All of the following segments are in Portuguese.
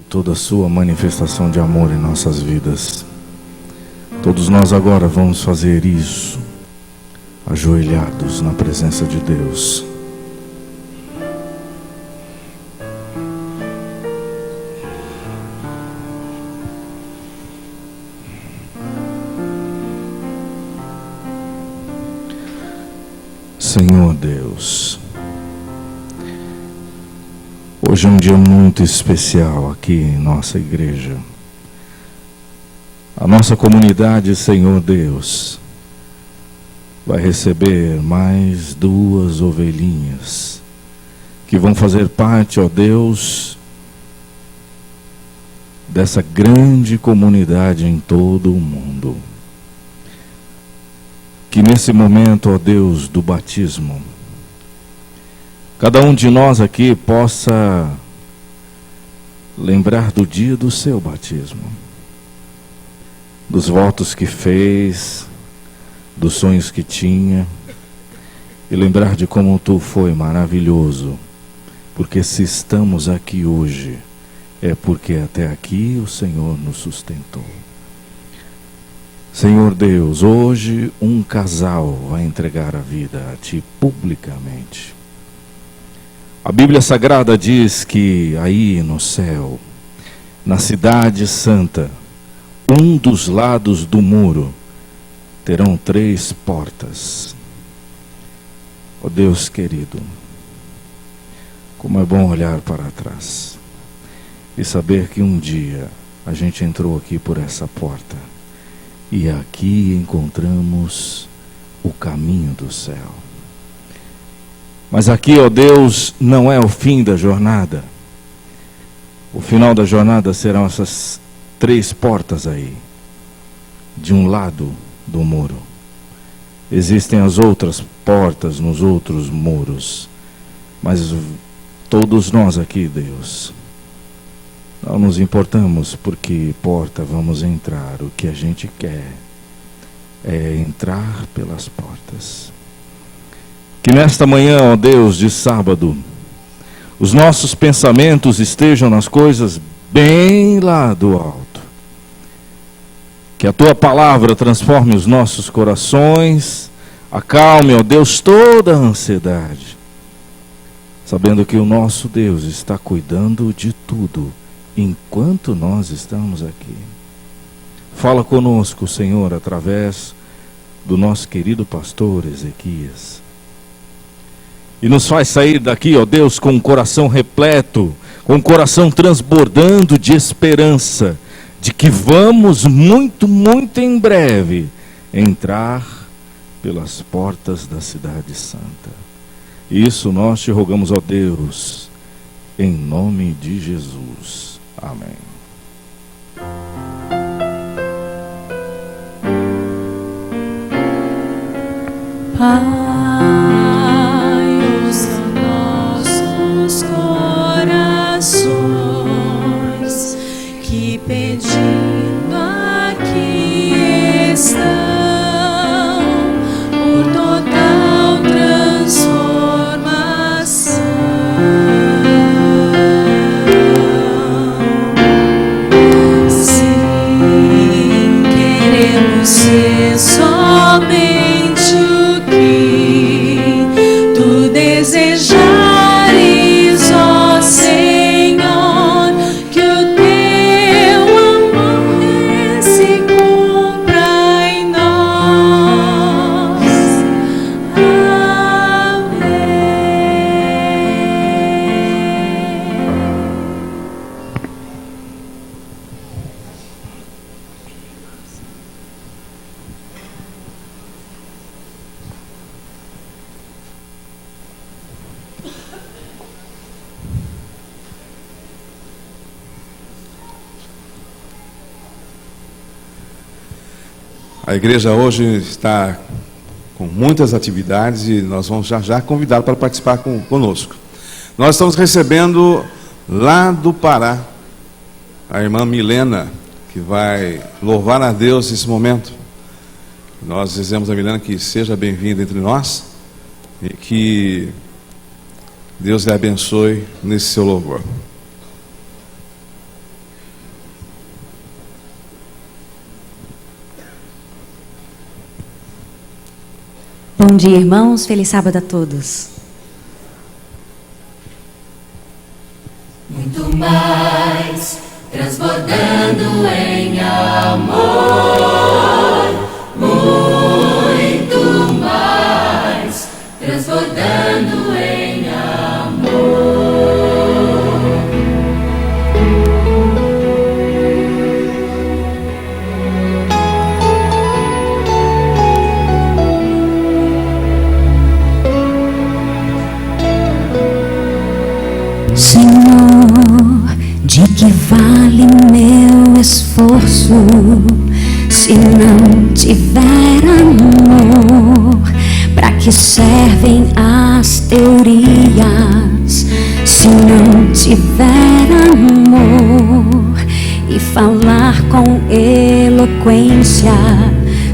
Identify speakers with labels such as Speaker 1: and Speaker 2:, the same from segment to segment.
Speaker 1: toda a sua manifestação de amor em nossas vidas. Todos nós agora vamos fazer isso, ajoelhados na presença de Deus. Senhor Deus, hoje é um dia muito especial aqui em nossa igreja. A nossa comunidade, Senhor Deus, vai receber mais 2 ovelhinhas que vão fazer parte, ó Deus, dessa grande comunidade em todo o mundo. Que nesse momento, ó Deus, do batismo, cada um de nós aqui possa lembrar do dia do seu batismo, dos votos que fez, dos sonhos que tinha, e lembrar de como tu foi maravilhoso, porque se estamos aqui hoje, é porque até aqui o Senhor nos sustentou. Senhor Deus, hoje um casal vai entregar a vida a Ti publicamente. A Bíblia Sagrada diz que aí no céu, na cidade santa, um dos lados do muro terão 3 portas. Ó Deus querido, como é bom olhar para trás e saber que um dia a gente entrou aqui por essa porta. E aqui encontramos o caminho do céu. Mas aqui, ó Deus, não é o fim da jornada. O final da jornada serão essas 3 portas aí, de um lado do muro. Existem as outras portas nos outros muros, mas todos nós aqui, Deus, não nos importamos por que porta vamos entrar. O que a gente quer é entrar pelas portas. Que nesta manhã, ó Deus, de sábado, os nossos pensamentos estejam nas coisas bem lá do alto. Que a Tua palavra transforme os nossos corações, acalme, ó Deus, toda a ansiedade, sabendo que o nosso Deus está cuidando de tudo enquanto nós estamos aqui. Fala conosco, Senhor, através do nosso querido pastor Ezequias. E nos faz sair daqui, ó Deus, com o coração repleto, com o coração transbordando de esperança, de que vamos muito, muito em breve entrar pelas portas da cidade santa. Isso nós te rogamos, ó Deus, em nome de Jesus. Amém.
Speaker 2: Pai, ouça nossos corações, que pedindo aqui estão por total transformação. Ser somente o que Tu desejares, ó Senhor, que o Teu amor se cumpra em nós. Amém.
Speaker 3: A igreja hoje está com muitas atividades e nós vamos já convidá-lo para participar conosco. Nós estamos recebendo lá do Pará a irmã Milena, que vai louvar a Deus nesse momento. Nós dizemos a Milena que seja bem-vinda entre nós e que Deus lhe abençoe nesse seu louvor.
Speaker 4: dia, irmãos. Feliz sábado a todos.
Speaker 2: Muito mais, transbordando em amor. Muito mais, transbordando em amor.
Speaker 4: Senhor, de que vale meu esforço se não tiver amor? Para que servem as teorias se não tiver amor? E falar com eloquência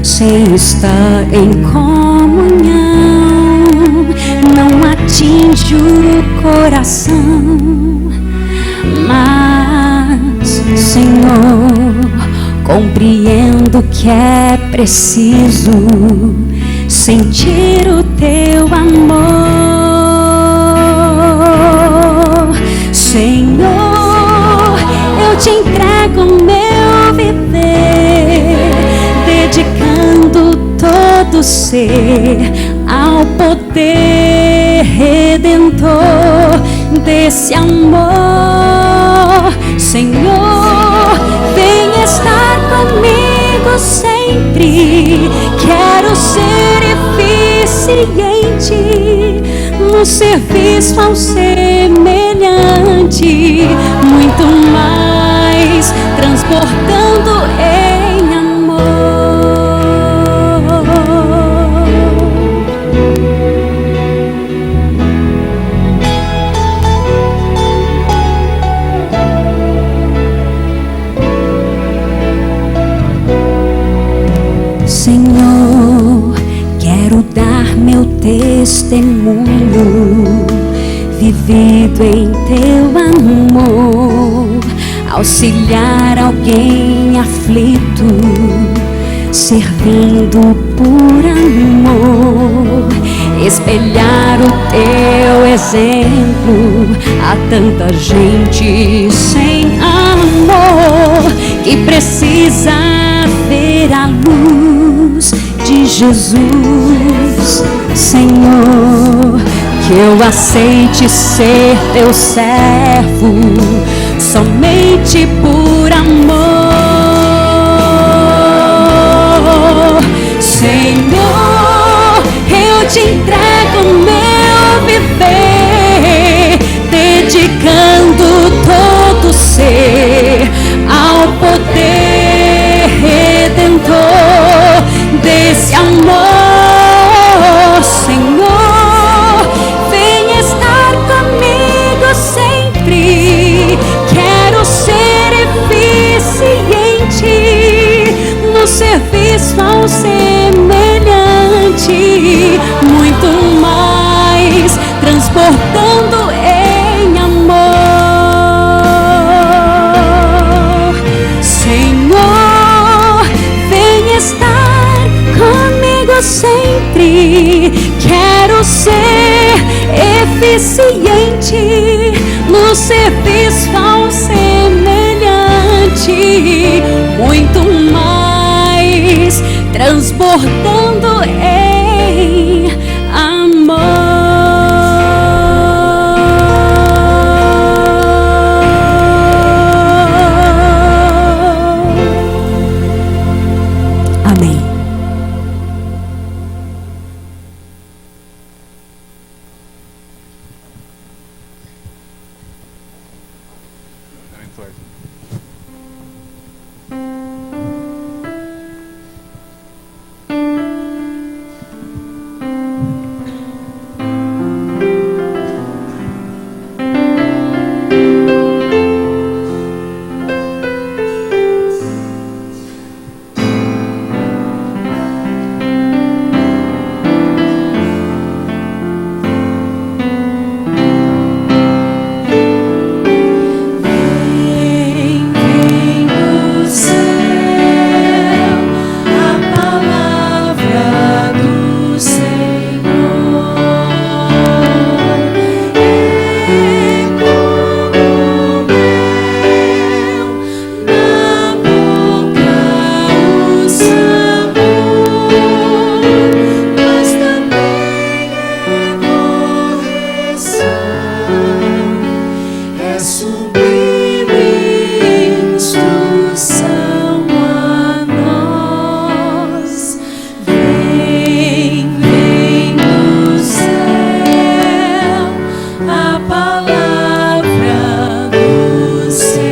Speaker 4: sem estar em comunhão não atinge o coração. Mas, Senhor, compreendo que é preciso sentir o teu amor. Senhor, eu te entrego meu viver, dedicando todo ser ao poder redentor desse amor. Senhor, vem estar comigo sempre. Quero ser eficiente no serviço ao semelhante, muito mais, transportando em amor. Senhor, quero dar meu testemunho, vivido em teu amor, auxiliar alguém aflito, servindo por amor, espelhar o teu exemplo a tanta gente sem amor que precisa ver a luz de Jesus. Senhor, que eu aceite ser teu servo somente por amor. Senhor, eu te entrego meu viver, dedicando todo ser ao poder redentor desse amor. Senhor, vem estar comigo sempre. Quero ser eficiente no serviço ao semelhante, muito mais, transportando em amor. Senhor, vem estar comigo sempre. Quero ser eficiente no serviço ao semelhante, muito mais, transbordando em amor. Amém. sublime instrução a nós. Vem, vem do céu a palavra do Senhor.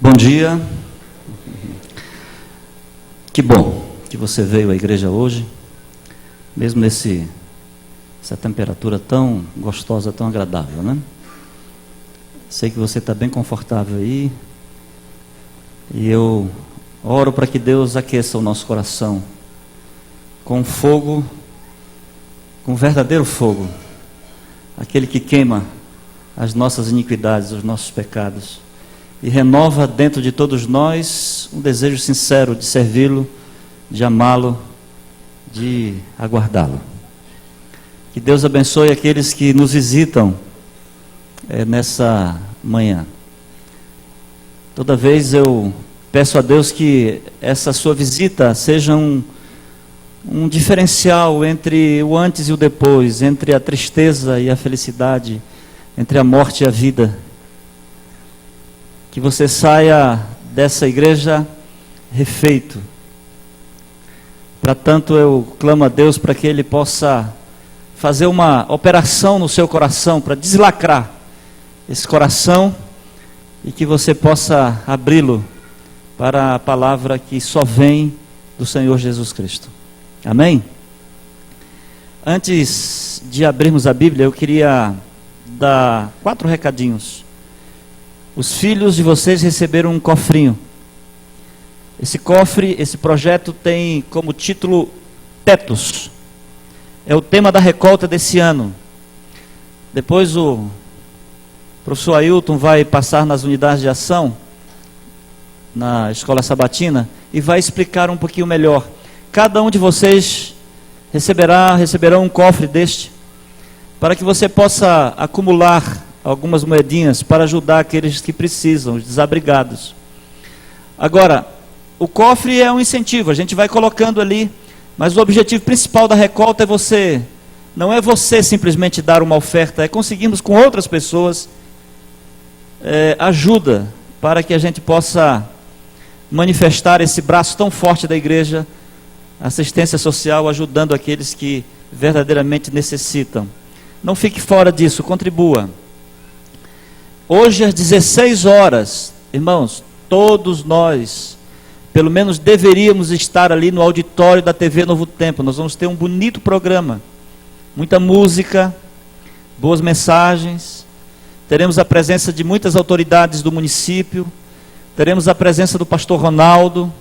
Speaker 5: Bom dia. Que bom que você veio à igreja hoje, mesmo essa temperatura tão gostosa, tão agradável, né? Sei que você está bem confortável aí, e eu oro para que Deus aqueça o nosso coração com fogo, com verdadeiro fogo, aquele que queima as nossas iniquidades, os nossos pecados, e renova dentro de todos nós um desejo sincero de servi-lo, de amá-lo, de aguardá-lo. Que Deus abençoe aqueles que nos visitam nessa manhã. Toda vez eu peço a Deus que essa sua visita seja um diferencial entre o antes e o depois, entre a tristeza e a felicidade, entre a morte e a vida. Que você saia dessa igreja refeito. Para tanto eu clamo a Deus para que Ele possa fazer uma operação no seu coração, para deslacrar esse coração, e que você possa abri-lo para a palavra que só vem do Senhor Jesus Cristo. Amém? Antes de abrirmos a Bíblia, eu queria dar 4 recadinhos. Os filhos de vocês receberam um cofrinho. Esse cofre, esse projeto tem como título Tetos. É o tema da recolta desse ano. Depois o professor Ailton vai passar nas unidades de ação, na escola sabatina, e vai explicar um pouquinho melhor. Cada um de vocês receberão um cofre deste, para que você possa acumular algumas moedinhas para ajudar aqueles que precisam, os desabrigados. Agora, o cofre é um incentivo, a gente vai colocando ali, mas o objetivo principal da recolta não é você simplesmente dar uma oferta, é conseguirmos com outras pessoas ajuda para que a gente possa manifestar esse braço tão forte da igreja, assistência social, ajudando aqueles que verdadeiramente necessitam. Não fique fora disso, contribua. Hoje às 16 horas, irmãos, todos nós, pelo menos deveríamos estar ali no auditório da TV Novo Tempo. Nós vamos ter um bonito programa, muita música, boas mensagens, teremos a presença de muitas autoridades do município, teremos a presença do pastor Ronaldo.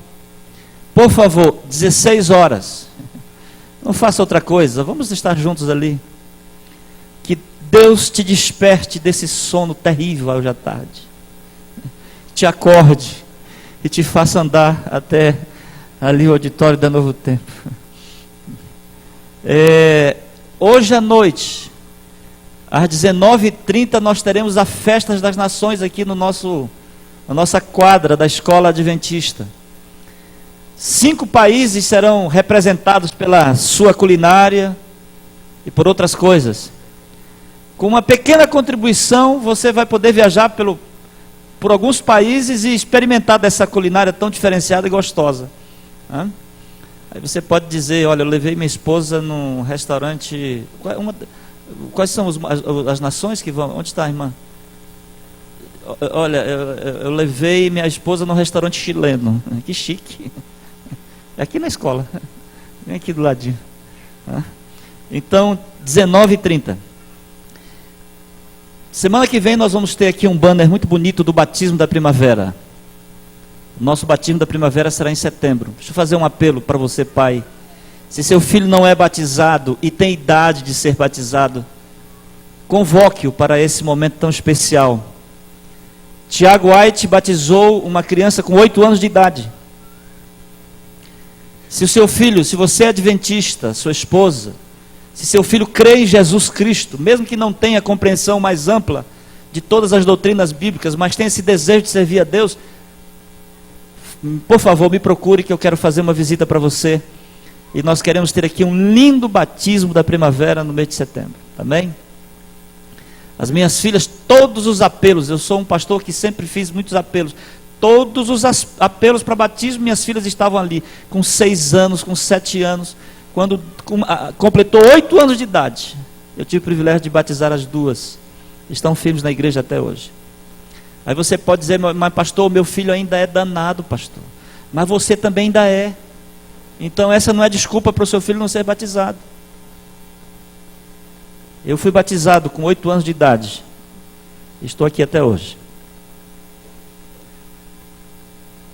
Speaker 5: Por favor, 16 horas, não faça outra coisa, vamos estar juntos ali. Que Deus te desperte desse sono terrível hoje à tarde, te acorde e te faça andar até ali o auditório da Novo Tempo. Hoje à noite, às 19h30, nós teremos a Festa das Nações aqui na nossa quadra da Escola Adventista. 5 países serão representados pela sua culinária e por outras coisas. Com uma pequena contribuição, você vai poder viajar por alguns países e experimentar dessa culinária tão diferenciada e gostosa. Aí você pode dizer, olha, eu levei minha esposa num restaurante... Quais são as nações que vão? Onde está a irmã? Olha, eu levei minha esposa num restaurante chileno. Que chique. É aqui na escola. Vem aqui do ladinho. Então, 19h30. Semana que vem nós vamos ter aqui um banner muito bonito do batismo da primavera. Nosso batismo da primavera será em setembro. Deixa eu fazer um apelo para você, pai. Se seu filho não é batizado e tem idade de ser batizado, convoque-o para esse momento tão especial. Tiago White batizou uma criança com 8 anos de idade. Se o seu filho, se você é adventista, sua esposa, se seu filho crê em Jesus Cristo, mesmo que não tenha compreensão mais ampla de todas as doutrinas bíblicas, mas tem esse desejo de servir a Deus, por favor, me procure que eu quero fazer uma visita para você. E nós queremos ter aqui um lindo batismo da primavera no mês de setembro. Amém? As minhas filhas, todos os apelos, eu sou um pastor que sempre fiz muitos apelos, todos os apelos para batismo, minhas filhas estavam ali, com 6 anos, com 7 anos, quando completou 8 anos de idade, eu tive o privilégio de batizar as duas, estão firmes na igreja até hoje. Aí você pode dizer, mas pastor, meu filho ainda é danado, pastor, mas você também ainda é, então essa não é desculpa para o seu filho não ser batizado. Eu fui batizado com 8 anos de idade. Estou aqui até hoje.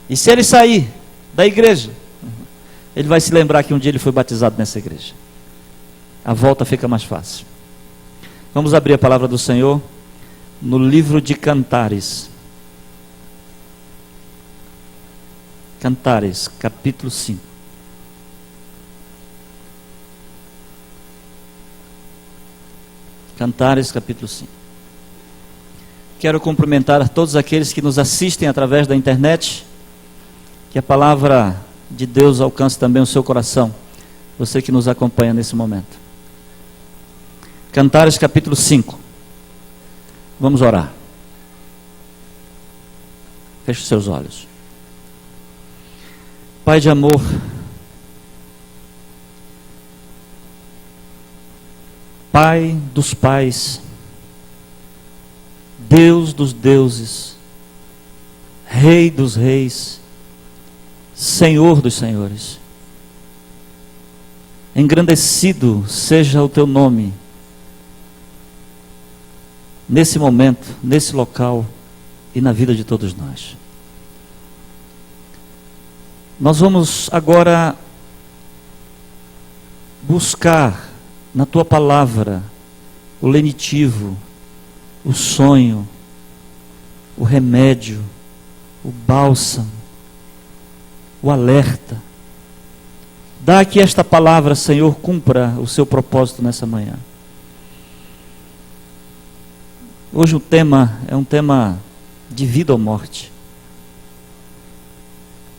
Speaker 5: E se ele sair da igreja, ele vai se lembrar que um dia ele foi batizado nessa igreja. A volta fica mais fácil. Vamos abrir a palavra do Senhor no livro de Cantares. Cantares, capítulo 5. Cantares, capítulo 5. Quero cumprimentar a todos aqueles que nos assistem através da internet. Que a palavra de Deus alcance também o seu coração. Você que nos acompanha nesse momento. Cantares, capítulo 5. Vamos orar. Feche os seus olhos. Pai de amor, Pai dos pais, Deus dos deuses, Rei dos reis, Senhor dos senhores, engrandecido seja o teu nome, nesse momento, nesse local e na vida de todos nós. Nós vamos agora buscar na tua palavra o lenitivo, o sonho, o remédio, o bálsamo, o alerta. Dá que esta palavra, Senhor, cumpra o seu propósito nessa manhã. Hoje o tema é um tema de vida ou morte.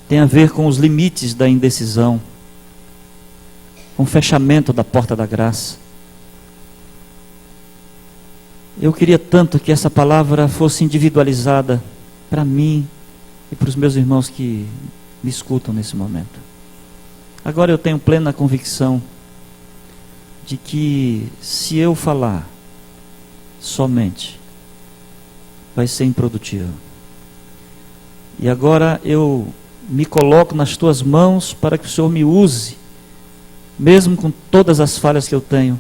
Speaker 5: Tem a ver com os limites da indecisão, com o fechamento da porta da graça. Eu queria tanto que essa palavra fosse individualizada para mim e para os meus irmãos que me escutam nesse momento. Agora eu tenho plena convicção de que se eu falar somente, vai ser improdutivo. E agora eu me coloco nas tuas mãos para que o Senhor me use, mesmo com todas as falhas que eu tenho,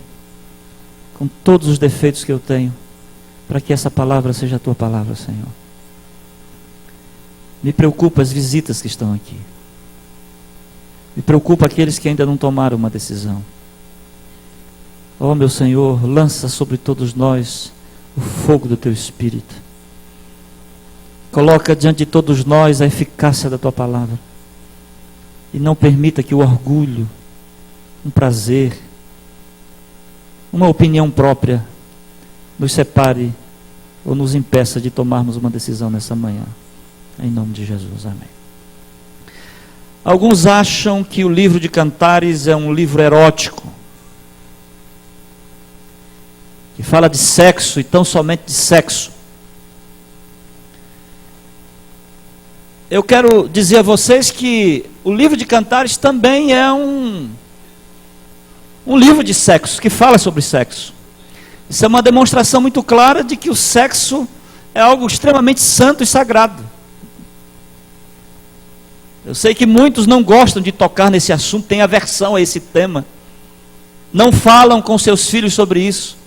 Speaker 5: com todos os defeitos que eu tenho, para que essa palavra seja a tua palavra, Senhor. Me preocupa as visitas que estão aqui. Me preocupa aqueles que ainda não tomaram uma decisão. Ó meu Senhor, lança sobre todos nós o fogo do teu Espírito. Coloca diante de todos nós a eficácia da tua palavra. E não permita que o orgulho, um prazer, uma opinião própria nos separe ou nos impeça de tomarmos uma decisão nessa manhã. Em nome de Jesus, amém. Alguns acham que o livro de Cantares é um livro erótico, que fala de sexo e tão somente de sexo. Eu quero dizer a vocês que o livro de Cantares também é um livro de sexo, que fala sobre sexo. Isso é uma demonstração muito clara de que o sexo é algo extremamente santo e sagrado. Eu sei que muitos não gostam de tocar nesse assunto, têm aversão a esse tema. Não falam com seus filhos sobre isso.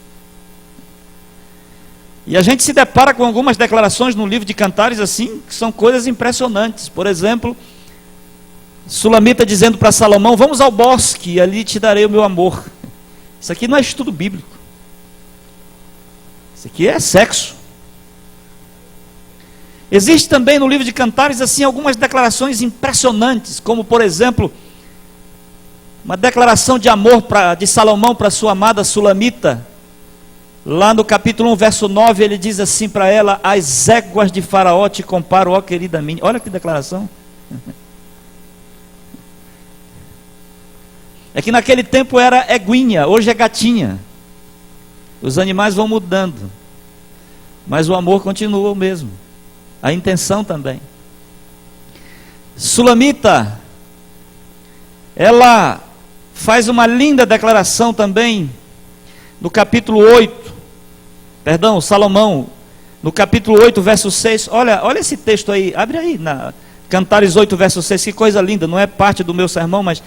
Speaker 5: E a gente se depara com algumas declarações no livro de Cantares assim, que são coisas impressionantes. Por exemplo, Sulamita dizendo para Salomão: vamos ao bosque e ali te darei o meu amor. Isso aqui não é estudo bíblico. Isso aqui é sexo. Existe também no livro de Cantares assim algumas declarações impressionantes, como por exemplo, uma declaração de amor de Salomão para sua amada Sulamita. Lá no capítulo 1, verso 9, ele diz assim para ela: as éguas de Faraó te comparo, ó querida minha. Olha que declaração. É que naquele tempo era eguinha, hoje é gatinha. Os animais vão mudando, mas o amor continua o mesmo, a intenção também. Sulamita, ela faz uma linda declaração também no capítulo 8, Salomão, no capítulo 8, verso 6, olha esse texto aí, abre aí, Cantares 8, verso 6, que coisa linda, não é parte do meu sermão, mas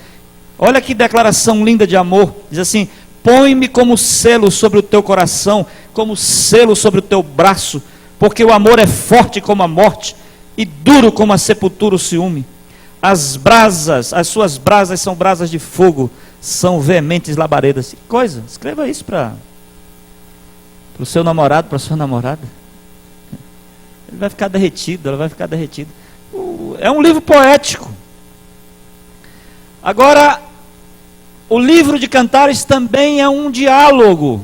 Speaker 5: olha que declaração linda de amor, diz assim: põe-me como selo sobre o teu coração, como selo sobre o teu braço, porque o amor é forte como a morte, e duro como a sepultura o ciúme. As suas brasas são brasas de fogo, são veementes labaredas. Que coisa, escreva isso para o seu namorado, para a sua namorada. Ele vai ficar derretido, ela vai ficar derretida. É um livro poético. Agora, o livro de Cantares também é um diálogo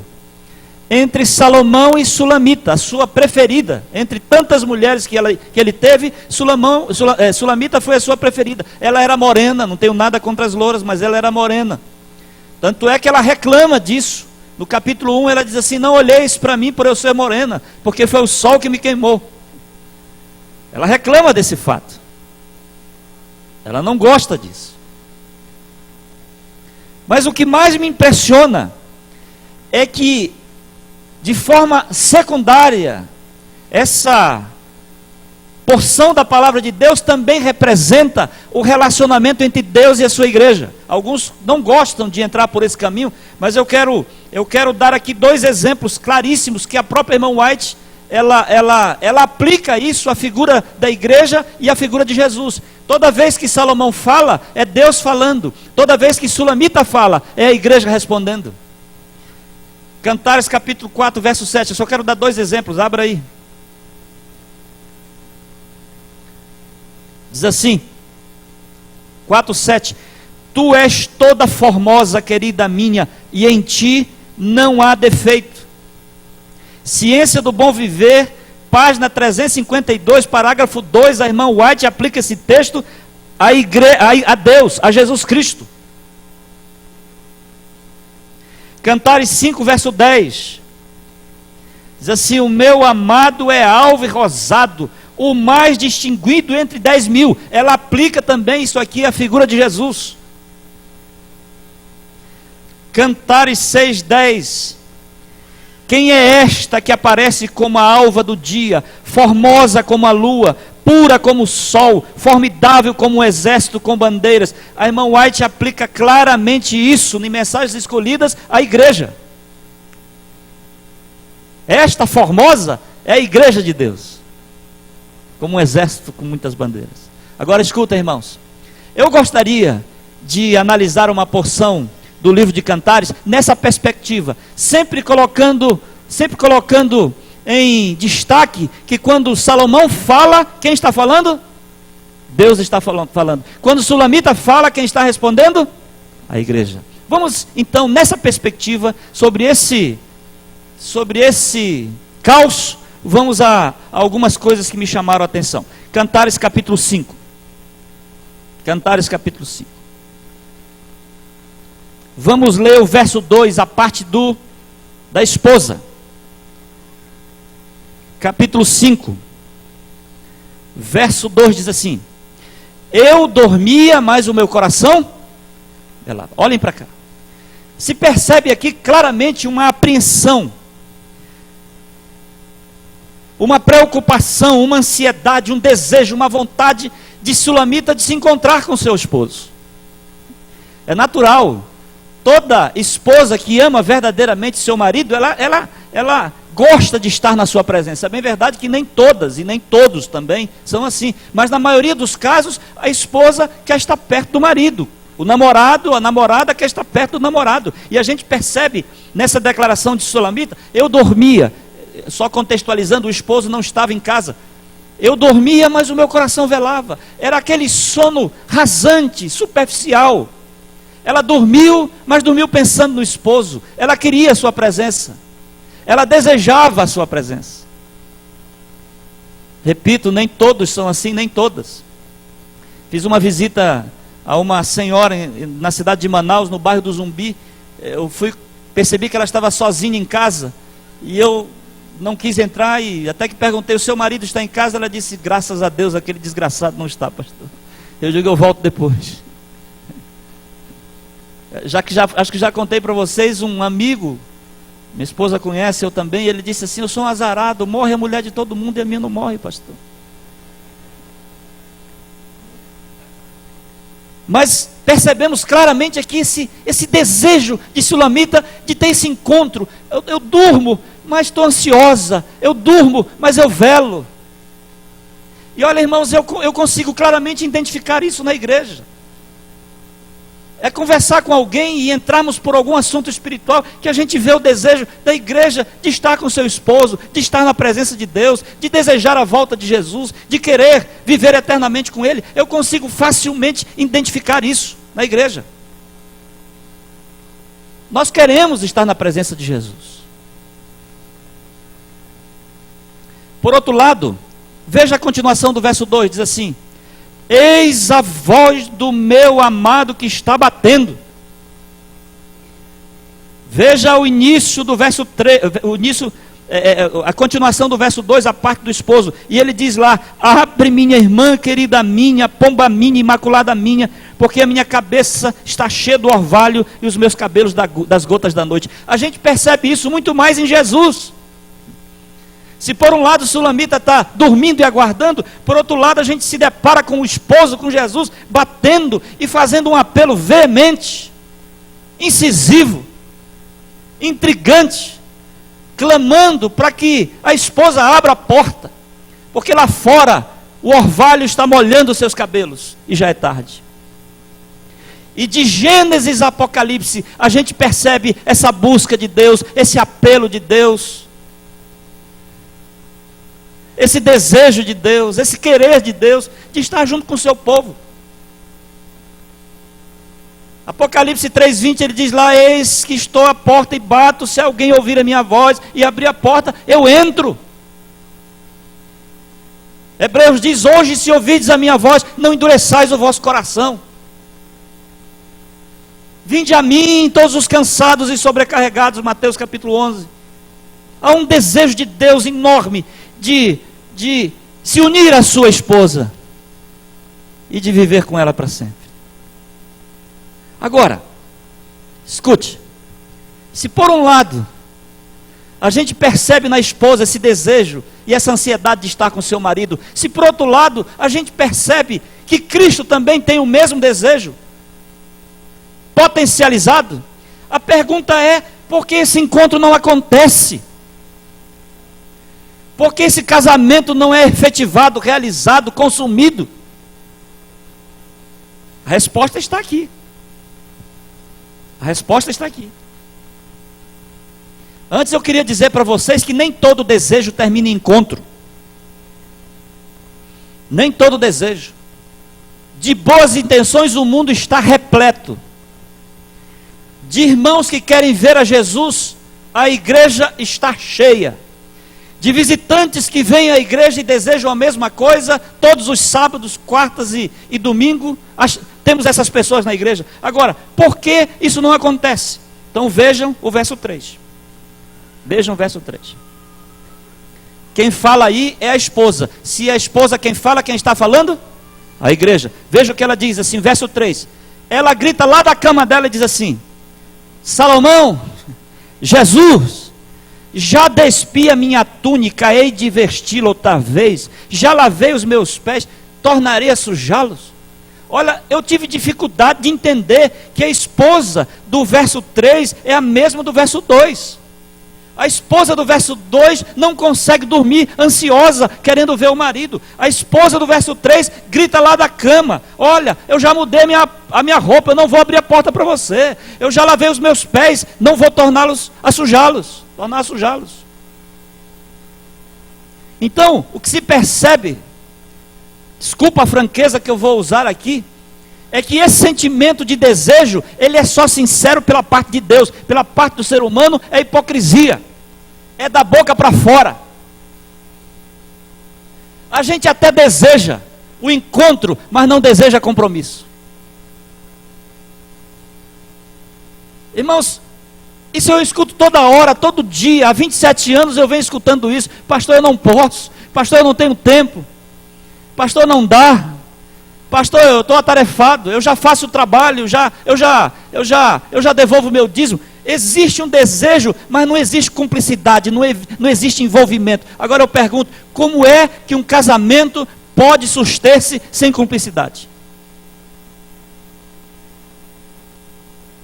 Speaker 5: entre Salomão e Sulamita, a sua preferida. Entre tantas mulheres que ele teve, Sulamita foi a sua preferida. Ela era morena, não tenho nada contra as louras, mas ela era morena. Tanto é que ela reclama disso. No capítulo 1 ela diz assim: não olheis para mim por eu ser morena, porque foi o sol que me queimou. Ela reclama desse fato. Ela não gosta disso. Mas o que mais me impressiona é que, de forma secundária, essa porção da palavra de Deus também representa o relacionamento entre Deus e a sua igreja. Alguns não gostam de entrar por esse caminho, mas eu quero dar aqui dois exemplos claríssimos que a própria irmã White ela aplica isso à figura da igreja e à figura de Jesus. Toda vez que Salomão fala, é Deus falando. Toda vez que Sulamita fala, é a igreja respondendo. Cantares capítulo 4, verso 7. Eu só quero dar dois exemplos, abra aí. Diz assim, 4, 7. Tu és toda formosa, querida minha, e em ti não há defeito. Ciência do Bom Viver, página 352, parágrafo 2, a irmã White aplica esse texto a Deus, a Jesus Cristo. Cantares 5, verso 10, diz assim: o meu amado é alvo e rosado, o mais distinguido entre 10.000. Ela aplica também isso aqui à figura de Jesus. Cantares 6, 10, quem é esta que aparece como a alva do dia, formosa como a lua, pura como o sol, formidável como um exército com bandeiras? A irmã White aplica claramente isso em Mensagens Escolhidas à igreja. Esta formosa é a igreja de Deus, como um exército com muitas bandeiras. Agora escuta, irmãos, eu gostaria de analisar uma porção do livro de Cantares nessa perspectiva, sempre colocando em destaque que quando Salomão fala, quem está falando? Deus está falando. Quando Sulamita fala, quem está respondendo? A igreja. Vamos então nessa perspectiva, sobre esse caos, vamos a algumas coisas que me chamaram a atenção. Cantares capítulo 5. Cantares capítulo 5. Vamos ler o verso 2, a parte da esposa. Capítulo 5, verso 2 diz assim: eu dormia, mas o meu coração velava. Olhem para cá. Se percebe aqui claramente uma apreensão, uma preocupação, uma ansiedade, um desejo, uma vontade de Sulamita de se encontrar com seu esposo. É natural. Toda esposa que ama verdadeiramente seu marido, ela gosta de estar na sua presença. É bem verdade que nem todas e nem todos também são assim, mas na maioria dos casos a esposa quer estar perto do marido, o namorado, a namorada quer estar perto do namorado. E a gente percebe nessa declaração de Sulamita: eu dormia, só contextualizando, o esposo não estava em casa, eu dormia, mas o meu coração velava. Era aquele sono rasante, superficial. Ela dormiu, mas dormiu pensando no esposo. Ela queria a sua presença, ela desejava a sua presença. Repito, nem todos são assim, nem todas. Fiz uma visita a uma senhora na cidade de Manaus, no bairro do Zumbi. Eu percebi que ela estava sozinha em casa, e eu não quis entrar, e até que perguntei: o seu marido está em casa? Ela disse: graças a Deus, aquele desgraçado não está, pastor. Eu digo: eu volto depois. Acho que já contei para vocês, um amigo, minha esposa conhece, eu também, ele disse assim: eu sou um azarado, morre a mulher de todo mundo e a minha não morre, pastor. Mas percebemos claramente aqui esse desejo de Sulamita de ter esse encontro. Eu durmo, mas estou ansiosa. Eu durmo, mas eu velo. E olha, irmãos, eu consigo claramente identificar isso na igreja. É conversar com alguém e entrarmos por algum assunto espiritual que a gente vê o desejo da igreja de estar com seu esposo, de estar na presença de Deus, de desejar a volta de Jesus, de querer viver eternamente com Ele. Eu consigo facilmente identificar isso na igreja. Nós queremos estar na presença de Jesus. Por outro lado, veja a continuação do verso 2, diz assim: eis a voz do meu amado que está batendo. Veja o início do verso 3, a continuação do verso 2, a parte do esposo. E ele diz lá: abre, minha irmã querida minha, pomba minha, imaculada minha, porque a minha cabeça está cheia do orvalho e os meus cabelos das gotas da noite. A gente percebe isso muito mais em Jesus. Se por um lado o Sulamita está dormindo e aguardando, por outro lado a gente se depara com o esposo, com Jesus, batendo e fazendo um apelo veemente, incisivo, intrigante, clamando para que a esposa abra a porta, porque lá fora o orvalho está molhando os seus cabelos e já é tarde. E de Gênesis a Apocalipse a gente percebe essa busca de Deus, esse apelo de Deus, esse desejo de Deus, esse querer de Deus de estar junto com o seu povo. Apocalipse 3:20, ele diz lá: eis que estou à porta e bato, se alguém ouvir a minha voz e abrir a porta, eu entro. Hebreus diz: hoje, se ouvirdes a minha voz, não endureçais o vosso coração. Vinde a mim, todos os cansados e sobrecarregados, Mateus capítulo 11. Há um desejo de Deus enorme de se unir à sua esposa e de viver com ela para sempre. Agora, escute: se por um lado a gente percebe na esposa esse desejo e essa ansiedade de estar com seu marido, se por outro lado a gente percebe que Cristo também tem o mesmo desejo potencializado, a pergunta é: por que esse encontro não acontece? Por que esse casamento não é efetivado, realizado, consumido? A resposta está aqui. A resposta está aqui. Antes eu queria dizer para vocês que nem todo desejo termina em encontro. Nem todo desejo. De boas intenções o mundo está repleto. De irmãos que querem ver a Jesus, a igreja está cheia. De visitantes que vêm à igreja e desejam a mesma coisa, todos os sábados, quartas e domingo, temos essas pessoas na igreja. Agora, por que isso não acontece? Então vejam o verso 3. Vejam o verso 3. Quem fala aí é a esposa. Se é a esposa quem fala, quem está falando? A igreja. Veja o que ela diz assim, verso 3. Ela grita lá da cama dela e diz assim: Salomão, Jesus, já despi a minha túnica, hei de vesti-la outra vez, já lavei os meus pés, tornarei a sujá-los. Olha, eu tive dificuldade de entender que a esposa do verso 3 é a mesma do verso 2. A esposa do verso 2 não consegue dormir, ansiosa, querendo ver o marido. A esposa do verso 3 grita lá da cama: olha, eu já mudei a minha roupa, eu não vou abrir a porta para você. Eu já lavei os meus pés, não vou tornar a sujá-los. Então, o que se percebe, desculpa a franqueza que eu vou usar aqui, é que esse sentimento de desejo, ele é só sincero pela parte de Deus. Pela parte do ser humano é hipocrisia, é da boca para fora. A gente até deseja o encontro, mas não deseja compromisso. Irmãos, isso eu escuto toda hora, todo dia. Há 27 anos eu venho escutando isso. Pastor, eu não posso. Pastor, eu não tenho tempo. Pastor, não dá. Pastor, eu estou atarefado, eu já faço o trabalho, eu já devolvo o meu dízimo. Existe um desejo, mas não existe cumplicidade, não existe envolvimento. Agora eu pergunto, como é que um casamento pode suster-se sem cumplicidade?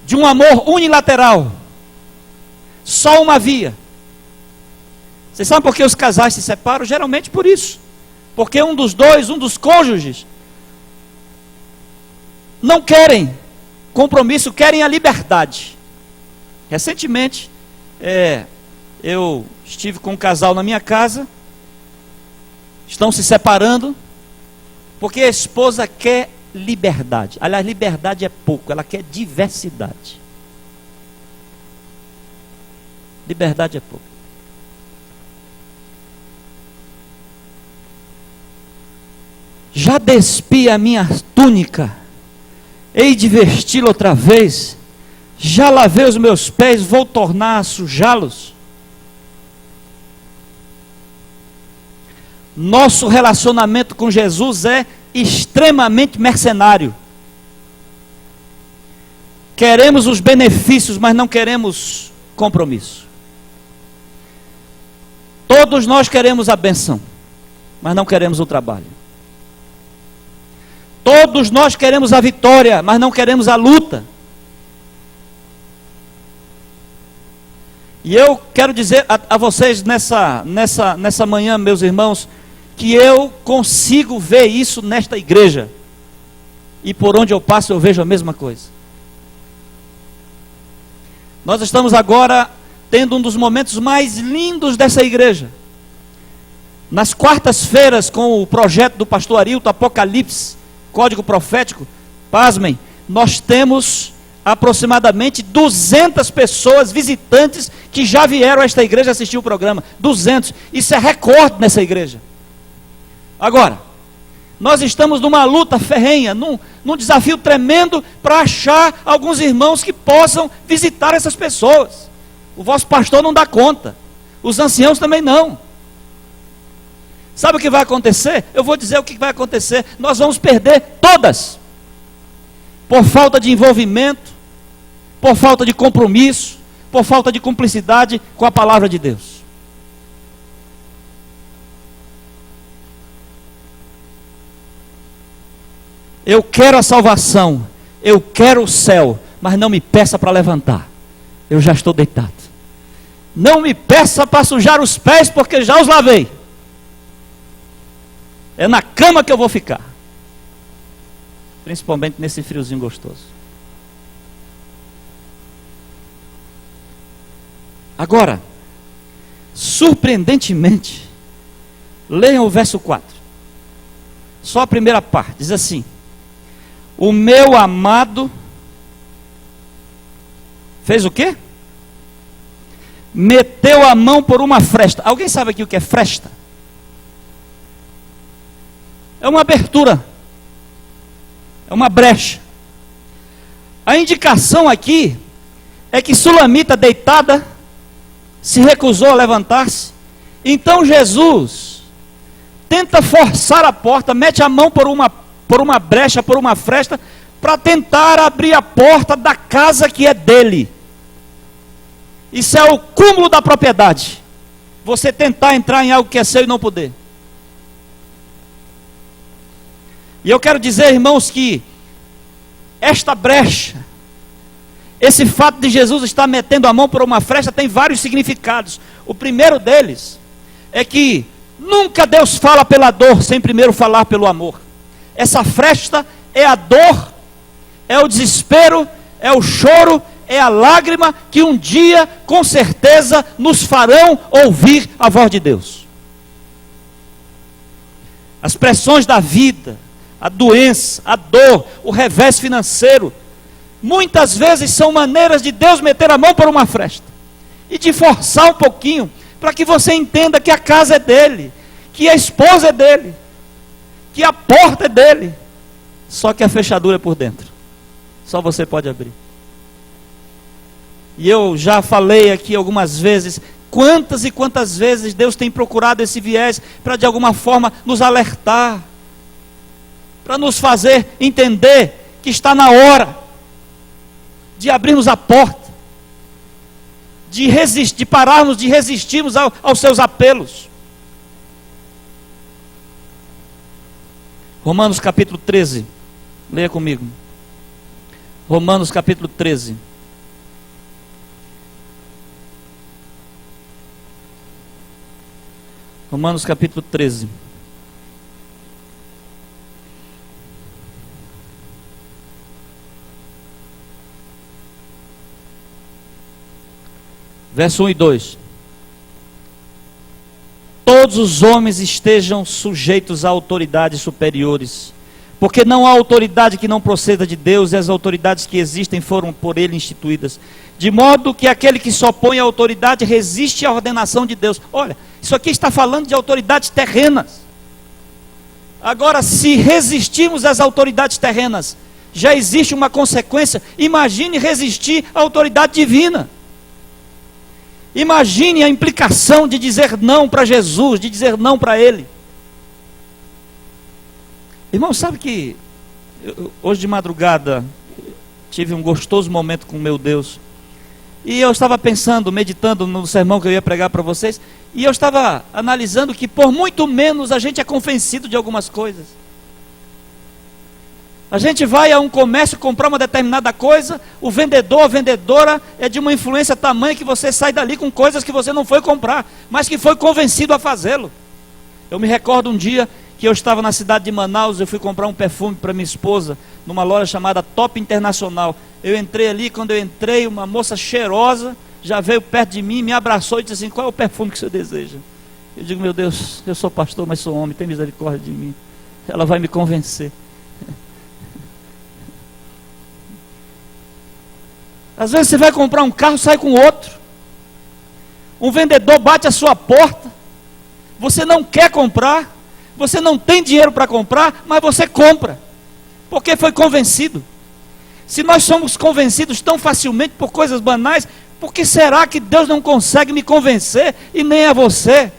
Speaker 5: De um amor unilateral, só uma via. Vocês sabem por que os casais se separam? Geralmente por isso. Porque um dos cônjuges, não querem compromisso, querem a liberdade. Recentemente, eu estive com um casal na minha casa, estão se separando, porque a esposa quer liberdade. Aliás, liberdade é pouco, ela quer diversidade. Liberdade é pouco. Já despi a minha túnica, hei de vesti-lo outra vez. Já lavei os meus pés, vou tornar a sujá-los. Nosso relacionamento com Jesus é extremamente mercenário. Queremos os benefícios, mas não queremos compromisso. Todos nós queremos a bênção, mas não queremos o trabalho. Todos nós queremos a vitória, mas não queremos a luta. E eu quero dizer a vocês nessa manhã, meus irmãos, que eu consigo ver isso nesta igreja. E por onde eu passo eu vejo a mesma coisa. Nós estamos agora tendo um dos momentos mais lindos dessa igreja. Nas quartas-feiras, com o projeto do pastor Arilton, Apocalipse, Código Profético, pasmem, nós temos aproximadamente 200 pessoas, visitantes, que já vieram a esta igreja assistir o programa. 200, isso é recorde nessa igreja. Agora, nós estamos numa luta ferrenha, num desafio tremendo, para achar alguns irmãos que possam visitar essas pessoas. O vosso pastor não dá conta, os anciãos também não. Sabe o que vai acontecer? Eu vou dizer o que vai acontecer. Nós vamos perder todas, por falta de envolvimento, por falta de compromisso, por falta de cumplicidade com a palavra de Deus. Eu quero a salvação, eu quero o céu, mas não me peça para levantar, eu já estou deitado. Não me peça para sujar os pés, porque já os lavei. É na cama que eu vou ficar, principalmente nesse friozinho gostoso. Agora, surpreendentemente, leiam o verso 4. Só a primeira parte, diz assim: o meu amado fez o quê? Meteu a mão por uma fresta. Alguém sabe aqui o que é fresta? É uma abertura, é uma brecha. A indicação aqui é que Sulamita, deitada, se recusou a levantar-se. Então Jesus tenta forçar a porta, mete a mão por uma brecha, por uma fresta, para tentar abrir a porta da casa que é dele. Isso é o cúmulo da propriedade. Você tentar entrar em algo que é seu e não poder. E eu quero dizer, irmãos, que esta brecha, Esse fato de Jesus estar metendo a mão por uma fresta tem vários significados. O primeiro deles é que nunca Deus fala pela dor sem primeiro falar pelo amor. Essa fresta é a dor, é o desespero, é o choro, é a lágrima que um dia, com certeza, nos farão ouvir a voz de Deus. As pressões da vida, a doença, a dor, o revés financeiro, muitas vezes são maneiras de Deus meter a mão por uma fresta e de forçar um pouquinho, para que você entenda que a casa é dele, que a esposa é dele, que a porta é dele, só que a fechadura é por dentro, só você pode abrir. E eu já falei aqui algumas vezes, quantas e quantas vezes Deus tem procurado esse viés para de alguma forma nos alertar, para nos fazer entender que está na hora de abrirmos a porta, de resistir, de pararmos de resistirmos aos seus apelos. Romanos capítulo 13, leia comigo. Romanos capítulo 13. Romanos capítulo 13. Verso 1 e 2. Todos os homens estejam sujeitos a autoridades superiores, porque não há autoridade que não proceda de Deus, e as autoridades que existem foram por ele instituídas. De modo que aquele que se opõe à autoridade resiste à ordenação de Deus. Olha, isso aqui está falando de autoridades terrenas. Agora, se resistirmos às autoridades terrenas, já existe uma consequência. Imagine resistir à autoridade divina. Imagine a implicação de dizer não para Jesus, de dizer não para Ele. Irmão, sabe que hoje de madrugada tive um gostoso momento com meu Deus. E eu estava pensando, meditando no sermão que eu ia pregar para vocês, e eu estava analisando que por muito menos a gente é convencido de algumas coisas. A gente vai a um comércio comprar uma determinada coisa, o vendedor, a vendedora é de uma influência tamanha que você sai dali com coisas que você não foi comprar, mas que foi convencido a fazê-lo. Eu me recordo um dia que eu estava na cidade de Manaus, eu fui comprar um perfume para minha esposa, numa loja chamada Top Internacional. Eu entrei ali, quando eu entrei, uma moça cheirosa já veio perto de mim, me abraçou e disse assim: qual é o perfume que o senhor deseja? Eu digo: meu Deus, eu sou pastor, mas sou homem, tem misericórdia de mim. Ela vai me convencer. Às vezes você vai comprar um carro, sai com outro. Um vendedor bate a sua porta, você não quer comprar, você não tem dinheiro para comprar, mas você compra, porque foi convencido. Se nós somos convencidos tão facilmente por coisas banais, por que será que Deus não consegue me convencer e nem a você?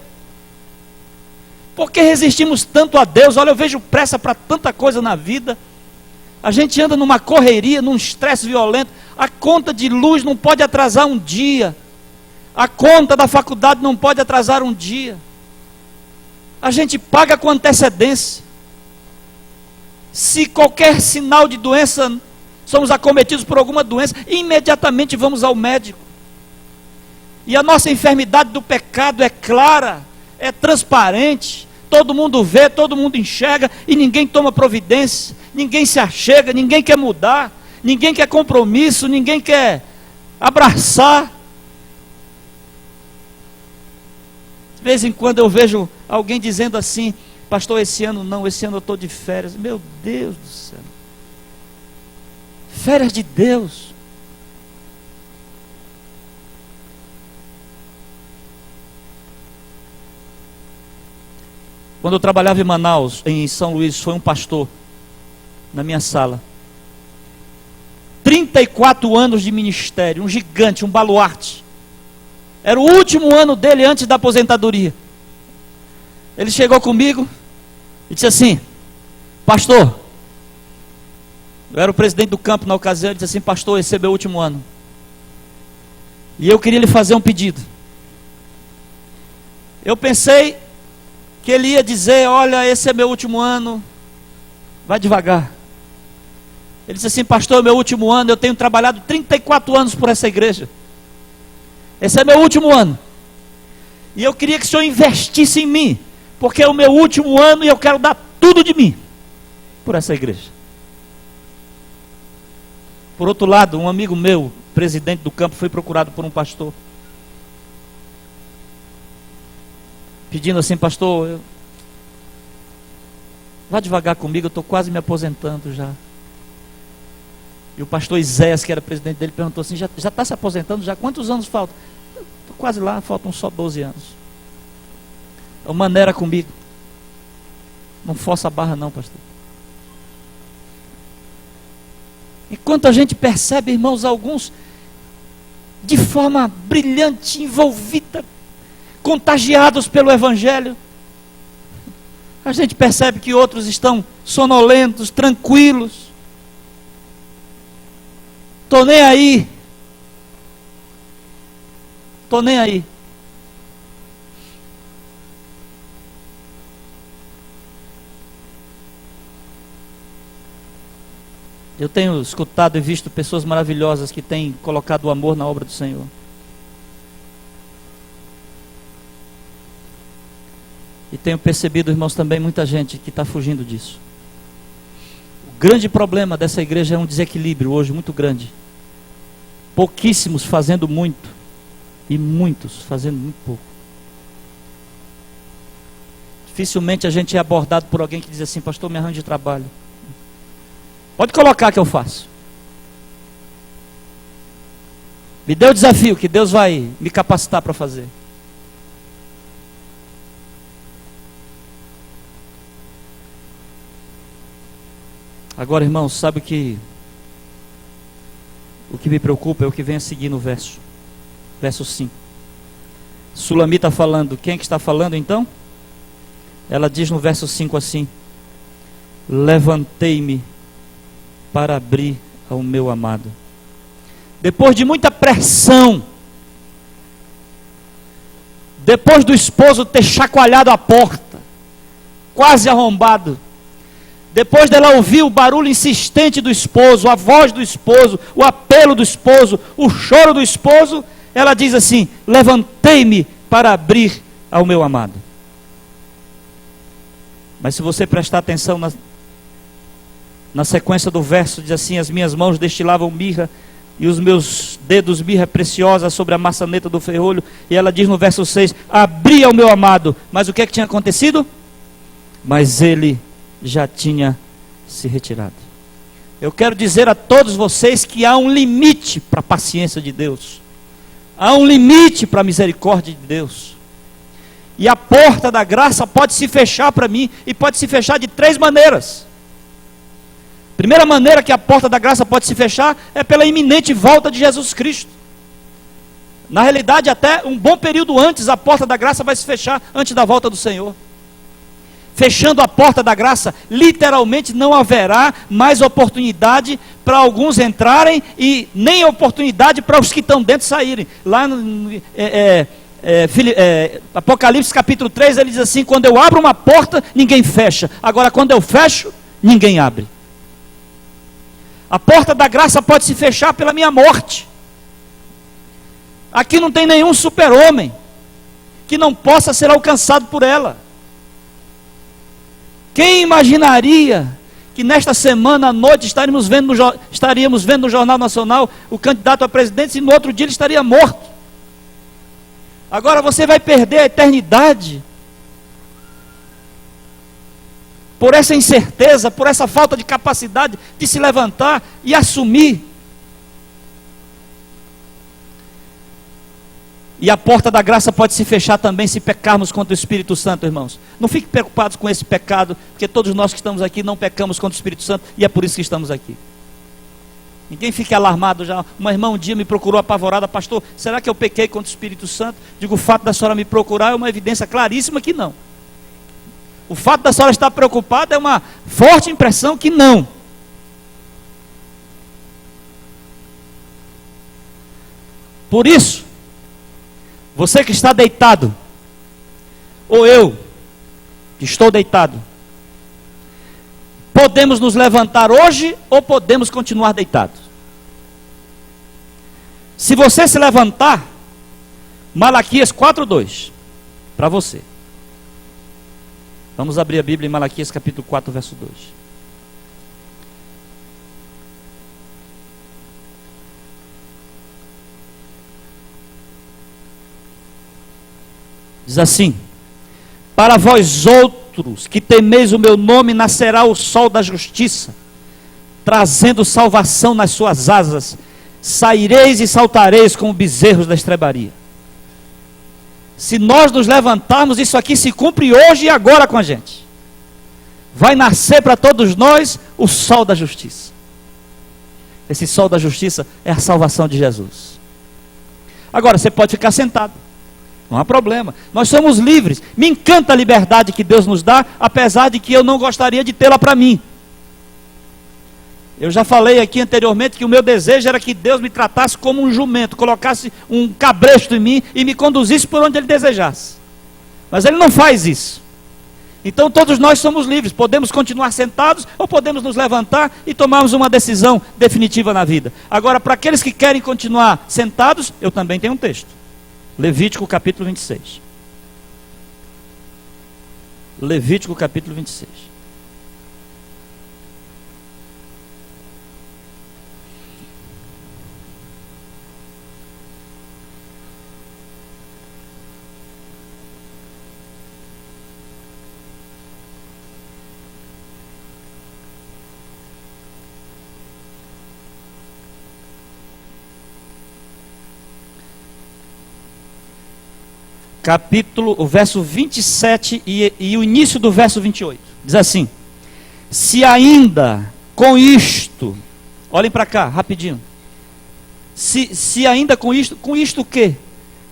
Speaker 5: Por que resistimos tanto a Deus? Olha, eu vejo pressa para tanta coisa na vida. A gente anda numa correria, num estresse violento. A conta de luz não pode atrasar um dia. A conta da faculdade não pode atrasar um dia. A gente paga com antecedência. Se qualquer sinal de doença, somos acometidos por alguma doença, imediatamente vamos ao médico. E a nossa enfermidade do pecado é clara, é transparente. Todo mundo vê, todo mundo enxerga e ninguém toma providência, ninguém se achega, ninguém quer mudar, ninguém quer compromisso, ninguém quer abraçar. De vez em quando eu vejo alguém dizendo assim: pastor, esse ano não, esse ano eu estou de férias. Meu Deus do céu, férias de Deus. Quando eu trabalhava em Manaus, em São Luís, foi um pastor na minha sala. 34 anos de ministério, um gigante, um baluarte. Era o último ano dele antes da aposentadoria. Ele chegou comigo e disse assim: pastor, eu era o presidente do campo na ocasião. Ele disse assim: pastor, esse é meu último ano, e eu queria lhe fazer um pedido. Eu pensei que ele ia dizer: olha, esse é meu último ano, vai devagar. Ele disse assim: pastor, é meu último ano, eu tenho trabalhado 34 anos por essa igreja. Esse é meu último ano. E eu queria que o senhor investisse em mim, porque é o meu último ano e eu quero dar tudo de mim por essa igreja. Por outro lado, um amigo meu, presidente do campo, foi procurado por um pastor, pedindo assim: pastor, vá devagar comigo, eu estou quase me aposentando já. E o pastor Iséias, que era presidente dele, perguntou assim: já está se aposentando já? Quantos anos faltam? Estou quase lá, faltam só 12 anos. É uma maneira comigo. Não força a barra não, pastor. Enquanto a gente percebe, irmãos, alguns de forma brilhante, envolvida, contagiados pelo Evangelho, a gente percebe que outros estão sonolentos, tranquilos. Estou nem aí. Estou nem aí. Eu tenho escutado e visto pessoas maravilhosas que têm colocado o amor na obra do Senhor. E tenho percebido, irmãos, também muita gente que está fugindo disso. O grande problema dessa igreja é um desequilíbrio hoje muito grande. Pouquíssimos fazendo muito e muitos fazendo muito pouco. Dificilmente a gente é abordado por alguém que diz assim: pastor, me arranje trabalho. Pode colocar que eu faço. Me dê o desafio que Deus vai me capacitar para fazer. Agora, irmãos, sabe o que me preocupa é o que vem a seguir no verso 5. Sulami está falando. Quem é que está falando então? Ela diz no verso 5 assim: levantei-me para abrir ao meu amado. Depois de muita pressão, depois do esposo ter chacoalhado a porta, quase arrombado, depois dela ouvir o barulho insistente do esposo, a voz do esposo, o apelo do esposo, o choro do esposo, ela diz assim: levantei-me para abrir ao meu amado. Mas se você prestar atenção na sequência do verso, diz assim: as minhas mãos destilavam mirra e os meus dedos mirra preciosa sobre a maçaneta do ferrolho. E ela diz no verso 6: abri ao meu amado. Mas o que é que tinha acontecido? Mas ele já tinha se retirado. Eu quero dizer a todos vocês que há um limite para a paciência de Deus. Há um limite para a misericórdia de Deus. E a porta da graça pode se fechar para mim, e pode se fechar de 3 maneiras. Primeira maneira que a porta da graça pode se fechar é pela iminente volta de Jesus Cristo. Na realidade, até um bom período antes, a porta da graça vai se fechar antes da volta do Senhor. Fechando a porta da graça, literalmente não haverá mais oportunidade para alguns entrarem e nem oportunidade para os que estão dentro saírem. Lá no Apocalipse capítulo 3, ele diz assim: quando eu abro uma porta, ninguém fecha. Agora, quando eu fecho, ninguém abre. A porta da graça pode se fechar pela minha morte. Aqui não tem nenhum super-homem que não possa ser alcançado por ela. Quem imaginaria que nesta semana à noite estaríamos vendo no Jornal Nacional o candidato a presidente e no outro dia ele estaria morto? Agora você vai perder a eternidade por essa incerteza, por essa falta de capacidade de se levantar e assumir. E a porta da graça pode se fechar também se pecarmos contra o Espírito Santo, irmãos. Não fiquem preocupados com esse pecado, porque todos nós que estamos aqui não pecamos contra o Espírito Santo, e é por isso que estamos aqui. Ninguém fique alarmado já. Uma irmã um dia me procurou apavorada: pastor, será que eu pequei contra o Espírito Santo? Digo, o fato da senhora me procurar é uma evidência claríssima que não. O fato da senhora estar preocupada é uma forte impressão que não. Por isso, você que está deitado, ou eu que estou deitado, podemos nos levantar hoje ou podemos continuar deitados. Se você se levantar, Malaquias 4:2, para você. Vamos abrir a Bíblia em Malaquias capítulo 4, verso 2. Diz assim: para vós outros que temeis o meu nome, nascerá o sol da justiça, trazendo salvação nas suas asas. Saireis e saltareis como bezerros da estrebaria. Se nós nos levantarmos, isso aqui se cumpre hoje e agora com a gente. Vai nascer para todos nós o sol da justiça. Esse sol da justiça é a salvação de Jesus. Agora, você pode ficar sentado, não há problema. Nós somos livres. Me encanta a liberdade que Deus nos dá, apesar de que eu não gostaria de tê-la para mim. Eu já falei aqui anteriormente que o meu desejo era que Deus me tratasse como um jumento, colocasse um cabresto em mim e me conduzisse por onde Ele desejasse. Mas Ele não faz isso. Então todos nós somos livres, podemos continuar sentados ou podemos nos levantar e tomarmos uma decisão definitiva na vida. Agora, para aqueles que querem continuar sentados, eu também tenho um texto. Levítico capítulo 26. Levítico capítulo 26. O verso 27 e o início do verso 28. Diz assim: se ainda com isto, olhem para cá, rapidinho. Se ainda com isto o quê?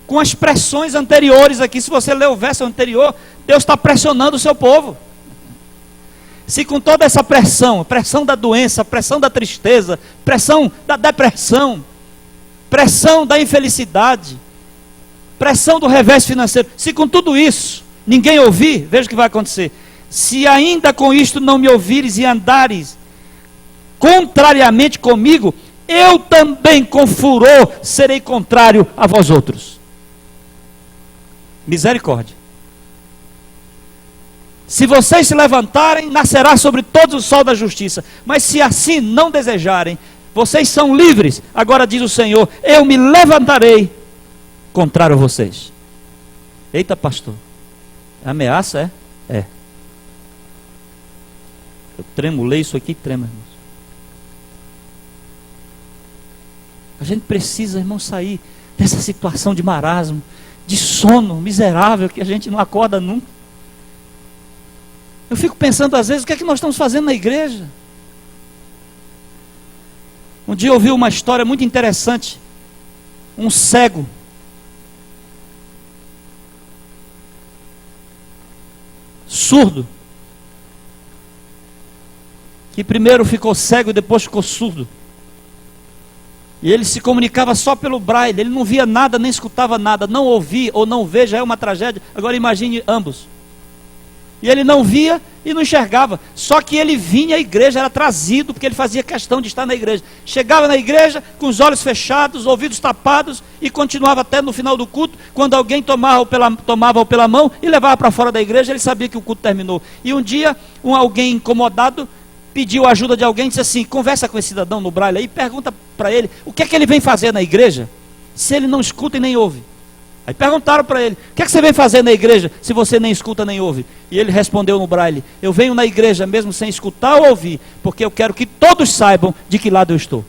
Speaker 5: Com as pressões anteriores aqui. Se você ler o verso anterior, Deus está pressionando o seu povo. Se com toda essa pressão, pressão da doença, pressão da tristeza, pressão da depressão, pressão da infelicidade, pressão do revés financeiro, se com tudo isso ninguém ouvir, veja o que vai acontecer. Se ainda com isto não me ouvires e andares contrariamente comigo, eu também com furor serei contrário a vós outros. Misericórdia. Se vocês se levantarem, nascerá sobre todos o sol da justiça. Mas se assim não desejarem, vocês são livres. Agora diz o Senhor: eu me levantarei contrário a vocês. Eita, pastor, ameaça é? É. Eu tremulei isso aqui, trema, irmãos. A gente precisa, irmão, sair dessa situação de marasmo, de sono miserável, que a gente não acorda nunca. Eu fico pensando às vezes, o que é que nós estamos fazendo na igreja? Um dia eu ouvi uma história muito interessante. Um cego, surdo, que primeiro ficou cego e depois ficou surdo, e ele se comunicava só pelo braille, ele não via nada, nem escutava nada. Não ouvir ou não ver já é uma tragédia, agora imagine ambos. E ele não via e não enxergava, só que ele vinha à igreja, era trazido, porque ele fazia questão de estar na igreja. Chegava na igreja com os olhos fechados, ouvidos tapados, e continuava até no final do culto. Quando alguém tomava-o pela mão e levava para fora da igreja, ele sabia que o culto terminou. E um dia, alguém incomodado pediu a ajuda de alguém, disse assim: conversa com esse cidadão no braille aí e pergunta para ele o que é que ele vem fazer na igreja, se ele não escuta e nem ouve. Aí perguntaram para ele: o que é que você vem fazer na igreja se você nem escuta nem ouve? E ele respondeu no braille: eu venho na igreja mesmo sem escutar ou ouvir, porque eu quero que todos saibam de que lado eu estou.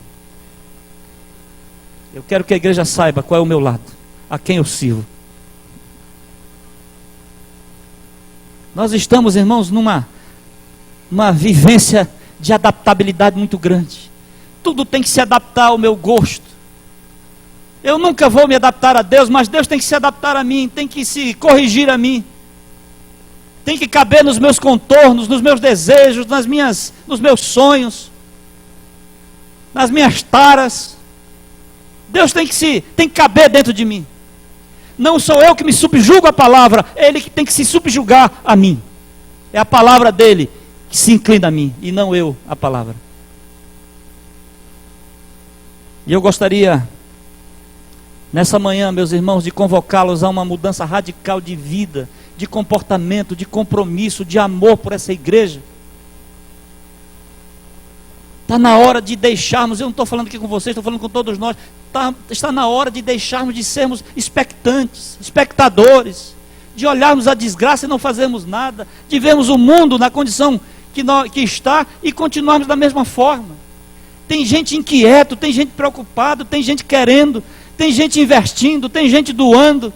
Speaker 5: Eu quero que a igreja saiba qual é o meu lado, a quem eu sirvo. Nós estamos, irmãos, numa vivência de adaptabilidade muito grande. Tudo tem que se adaptar ao meu gosto. Eu nunca vou me adaptar a Deus, mas Deus tem que se adaptar a mim, tem que se corrigir a mim, tem que caber nos meus contornos, nos meus desejos, nos meus sonhos, nas minhas taras. Deus tem que caber dentro de mim. Não sou eu que me subjugo à palavra, é Ele que tem que se subjugar a mim. É a palavra dele que se inclina a mim, e não eu a palavra. E eu gostaria, nessa manhã, meus irmãos, de convocá-los a uma mudança radical de vida, de comportamento, de compromisso, de amor por essa igreja. Está na hora de deixarmos, eu não estou falando aqui com vocês, estou falando com todos nós, está na hora de deixarmos de sermos expectantes, espectadores, de olharmos a desgraça e não fazermos nada, de vermos o mundo na condição que está e continuarmos da mesma forma. Tem gente inquieto, tem gente preocupado, tem gente querendo, tem gente investindo, tem gente doando,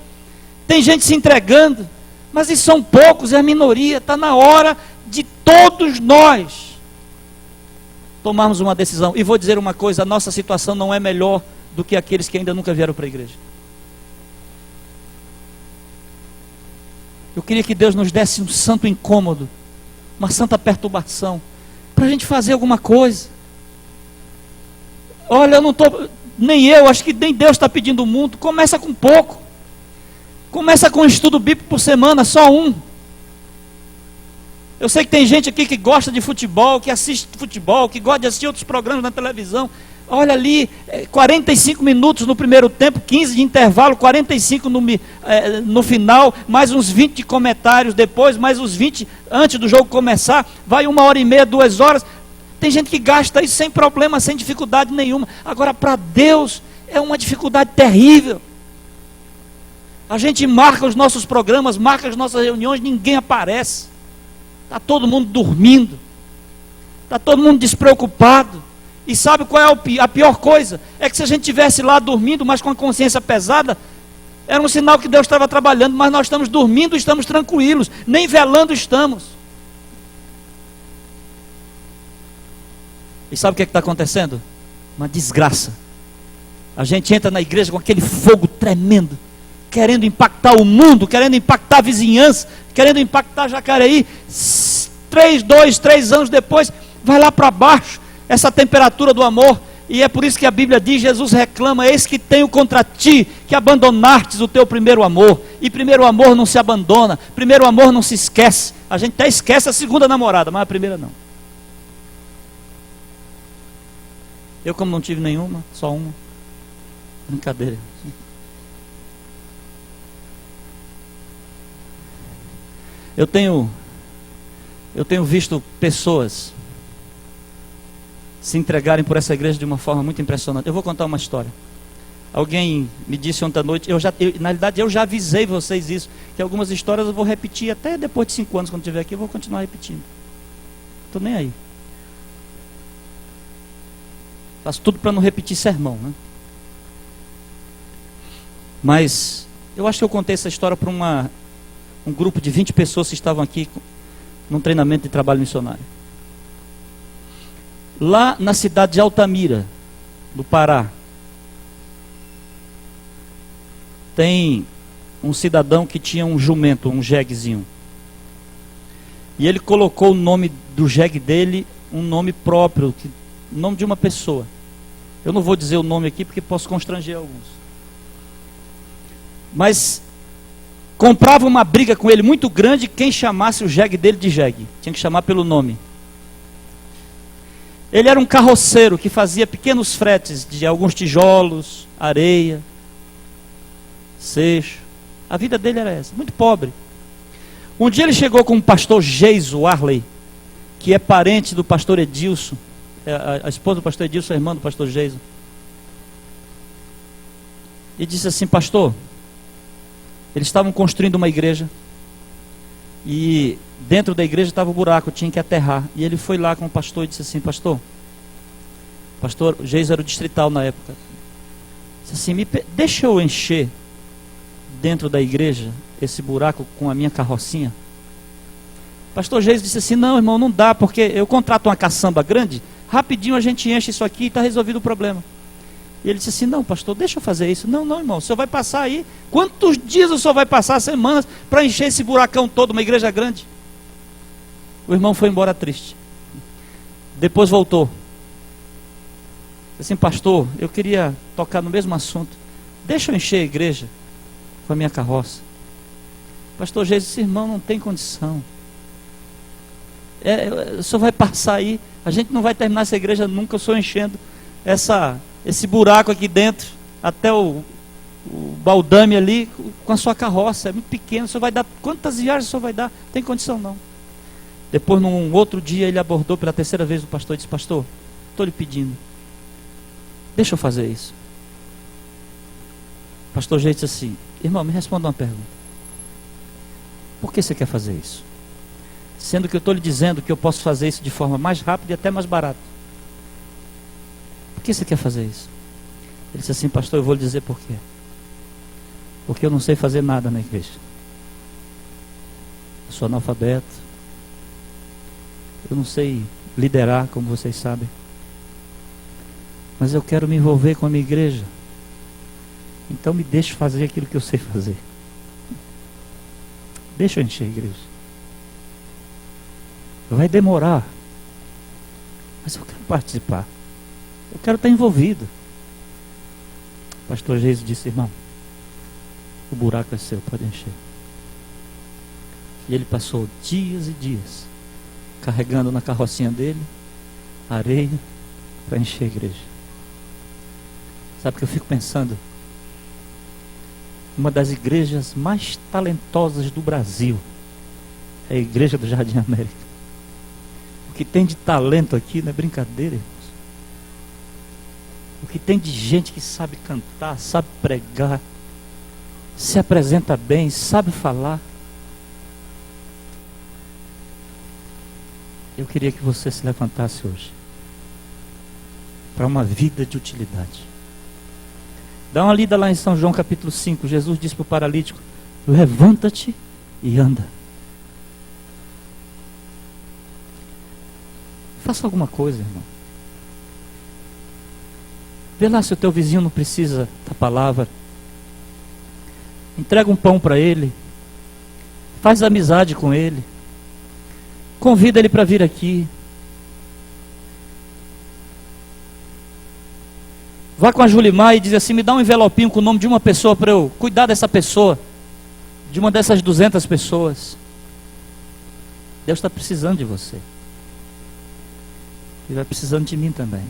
Speaker 5: tem gente se entregando, mas isso são poucos, é a minoria. Está na hora de todos nós tomarmos uma decisão. E vou dizer uma coisa, a nossa situação não é melhor do que aqueles que ainda nunca vieram para a igreja. Eu queria que Deus nos desse um santo incômodo, uma santa perturbação, para a gente fazer alguma coisa. Olha, eu não estou, nem eu, acho que nem Deus está pedindo muito. Começa com pouco. Começa com um estudo bíblico por semana, só um. Eu sei que tem gente aqui que gosta de futebol, que assiste futebol, que gosta de assistir outros programas na televisão. Olha ali, 45 minutos no primeiro tempo, 15 de intervalo, 45 no final, mais uns 20 de comentários depois, mais uns 20 antes do jogo começar, vai 1h30, 2 horas. Tem gente que gasta isso sem problema, sem dificuldade nenhuma. Agora, para Deus, é uma dificuldade terrível. A gente marca os nossos programas, marca as nossas reuniões, ninguém aparece. Está todo mundo dormindo. Está todo mundo despreocupado. E sabe qual é a pior coisa? É que se a gente estivesse lá dormindo, mas com a consciência pesada, era um sinal que Deus estava trabalhando, mas nós estamos dormindo, estamos tranquilos, nem velando estamos. E sabe o que está acontecendo? Uma desgraça. A gente entra na igreja com aquele fogo tremendo, querendo impactar o mundo, querendo impactar a vizinhança, querendo impactar Jacareí. 3 anos depois, vai lá para baixo, essa temperatura do amor. E é por isso que a Bíblia diz, Jesus reclama: eis que tenho contra ti, que abandonastes o teu primeiro amor. E primeiro amor não se abandona, primeiro amor não se esquece. A gente até esquece a segunda namorada, mas a primeira não. Eu, como não tive nenhuma, só uma. Brincadeira. Eu tenho visto pessoas se entregarem por essa igreja de uma forma muito impressionante. Eu vou contar uma história. Alguém me disse ontem à noite, na realidade eu já avisei vocês isso, que algumas histórias eu vou repetir até depois de 5 anos, quando estiver aqui eu vou continuar repetindo. Estou nem aí. Faço tudo para não repetir sermão, né? Mas eu acho que eu contei essa história para um grupo de 20 pessoas que estavam aqui num treinamento de trabalho missionário. Lá na cidade de Altamira, no Pará, tem um cidadão que tinha um jumento, um jeguezinho. E ele colocou o nome do jegue dele, um nome próprio, o nome de uma pessoa. Eu não vou dizer o nome aqui porque posso constranger alguns. Mas comprava uma briga com ele muito grande quem chamasse o jegue dele de jegue. Tinha que chamar pelo nome. Ele era um carroceiro que fazia pequenos fretes de alguns tijolos, areia, seixo. A vida dele era essa, muito pobre. Um dia ele chegou com o pastor Geiso Arley, que é parente do pastor Edilson, a esposa do pastor Edilson, a irmã do pastor Geiso. E disse assim: pastor, eles estavam construindo uma igreja e dentro da igreja estava o buraco, tinha que aterrar. E ele foi lá com o pastor e disse assim: pastor Geiso era o distrital na época, disse assim: deixa eu encher dentro da igreja esse buraco com a minha carrocinha. Pastor Geiso disse assim: não, irmão, não dá, porque eu contrato uma caçamba grande, rapidinho a gente enche isso aqui e está resolvido o problema. E ele disse assim: não, pastor, deixa eu fazer isso. Não, irmão, o senhor vai passar aí, quantos dias o senhor vai passar? Semanas, para encher esse buracão todo, uma igreja grande? O irmão foi embora triste. Depois voltou. Disse assim: pastor, eu queria tocar no mesmo assunto, deixa eu encher a igreja com a minha carroça. Pastor Jesus disse: irmão, não tem condição. o senhor vai passar aí, a gente não vai terminar essa igreja nunca, o senhor enchendo esse buraco aqui dentro, até o baldame ali, com a sua carroça, é muito pequeno, o senhor vai dar, quantas viagens o senhor vai dar? Não tem condição não. Depois, num outro dia, ele abordou pela terceira vez o pastor e disse: pastor, estou lhe pedindo, deixa eu fazer isso. O pastor G disse assim: irmão, me responda uma pergunta. Por que você quer fazer isso? Sendo que eu estou lhe dizendo que eu posso fazer isso de forma mais rápida e até mais barata. Por que você quer fazer isso? Ele disse assim: pastor, eu vou lhe dizer por quê. Porque eu não sei fazer nada na igreja. Eu sou analfabeto. Eu não sei liderar, como vocês sabem. Mas eu quero me envolver com a minha igreja. Então me deixe fazer aquilo que eu sei fazer. Deixa eu encher a igreja. Vai demorar. Mas eu quero participar. Eu quero estar envolvido. O pastor Jesus disse: irmão, o buraco é seu, pode encher. E ele passou dias e dias carregando na carrocinha dele areia para encher a igreja. Sabe o que eu fico pensando? Uma das igrejas mais talentosas do Brasil é a igreja do Jardim América. O que tem de talento aqui não é brincadeira, irmãos. O que tem de gente que sabe cantar, sabe pregar, se apresenta bem, sabe falar. Eu queria que você se levantasse hoje para uma vida de utilidade. Dá uma lida lá em São João capítulo 5. Jesus disse para o paralítico: levanta-te e anda. Faça alguma coisa, irmão. Vê lá se o teu vizinho não precisa da palavra. Entrega um pão para ele. Faz amizade com ele. Convida ele para vir aqui. Vá com a Julimar e diz assim: me dá um envelopinho com o nome de uma pessoa para eu cuidar dessa pessoa, de uma dessas 200 pessoas. Deus está precisando de você. E vai precisando de mim também.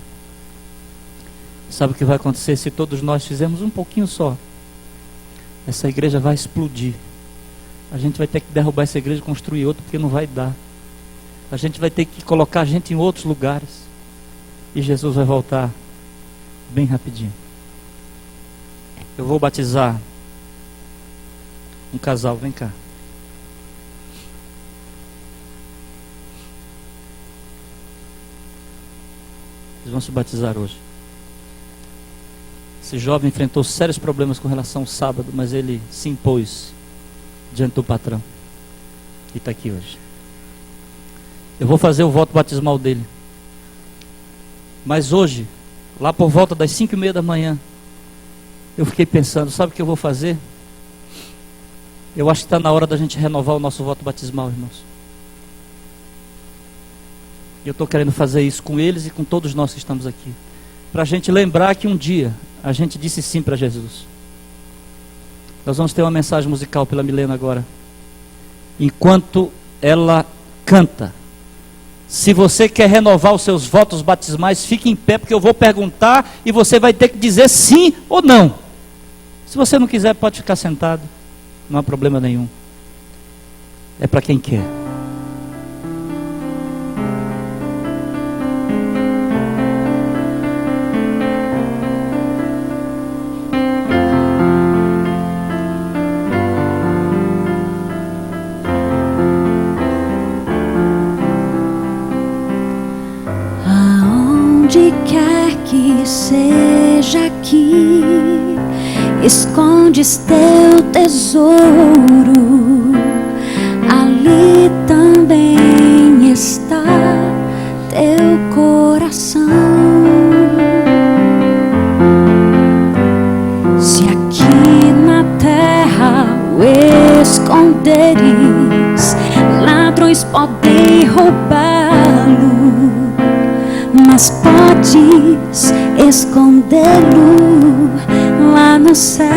Speaker 5: Sabe o que vai acontecer se todos nós fizermos um pouquinho só? Essa igreja vai explodir. A gente vai ter que derrubar essa igreja e construir outra, porque não vai dar. A gente vai ter que colocar a gente em outros lugares. E Jesus vai voltar bem rapidinho. Eu vou batizar um casal, vem cá. Eles vão se batizar hoje. Esse jovem enfrentou sérios problemas com relação ao sábado, mas ele se impôs diante do patrão. E está aqui hoje. Eu vou fazer o voto batismal dele. Mas hoje, lá por volta das 5:30 da manhã, eu fiquei pensando: sabe o que eu vou fazer? Eu acho que está na hora da gente renovar o nosso voto batismal, irmãos. E eu estou querendo fazer isso com eles e com todos nós que estamos aqui, para a gente lembrar que um dia a gente disse sim para Jesus. Nós vamos ter uma mensagem musical pela Milena agora. Enquanto ela canta, se você quer renovar os seus votos batismais, fique em pé, porque eu vou perguntar e você vai ter que dizer sim ou não. Se você não quiser, pode ficar sentado, não há problema nenhum. É para quem quer.
Speaker 4: Aonde quer que seja aqui, escondes teu tesouro, ali também está teu coração. Se aqui na terra o esconderes, ladrões podem roubá-lo, mas podes escondê-lo lá no céu.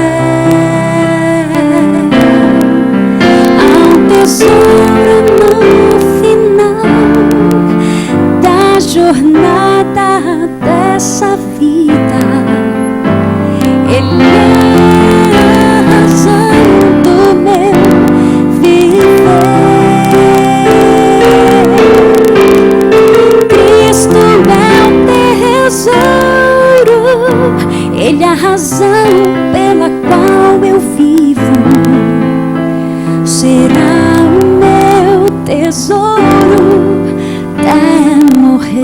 Speaker 4: Há um tesouro no final será o meu tesouro até morrer.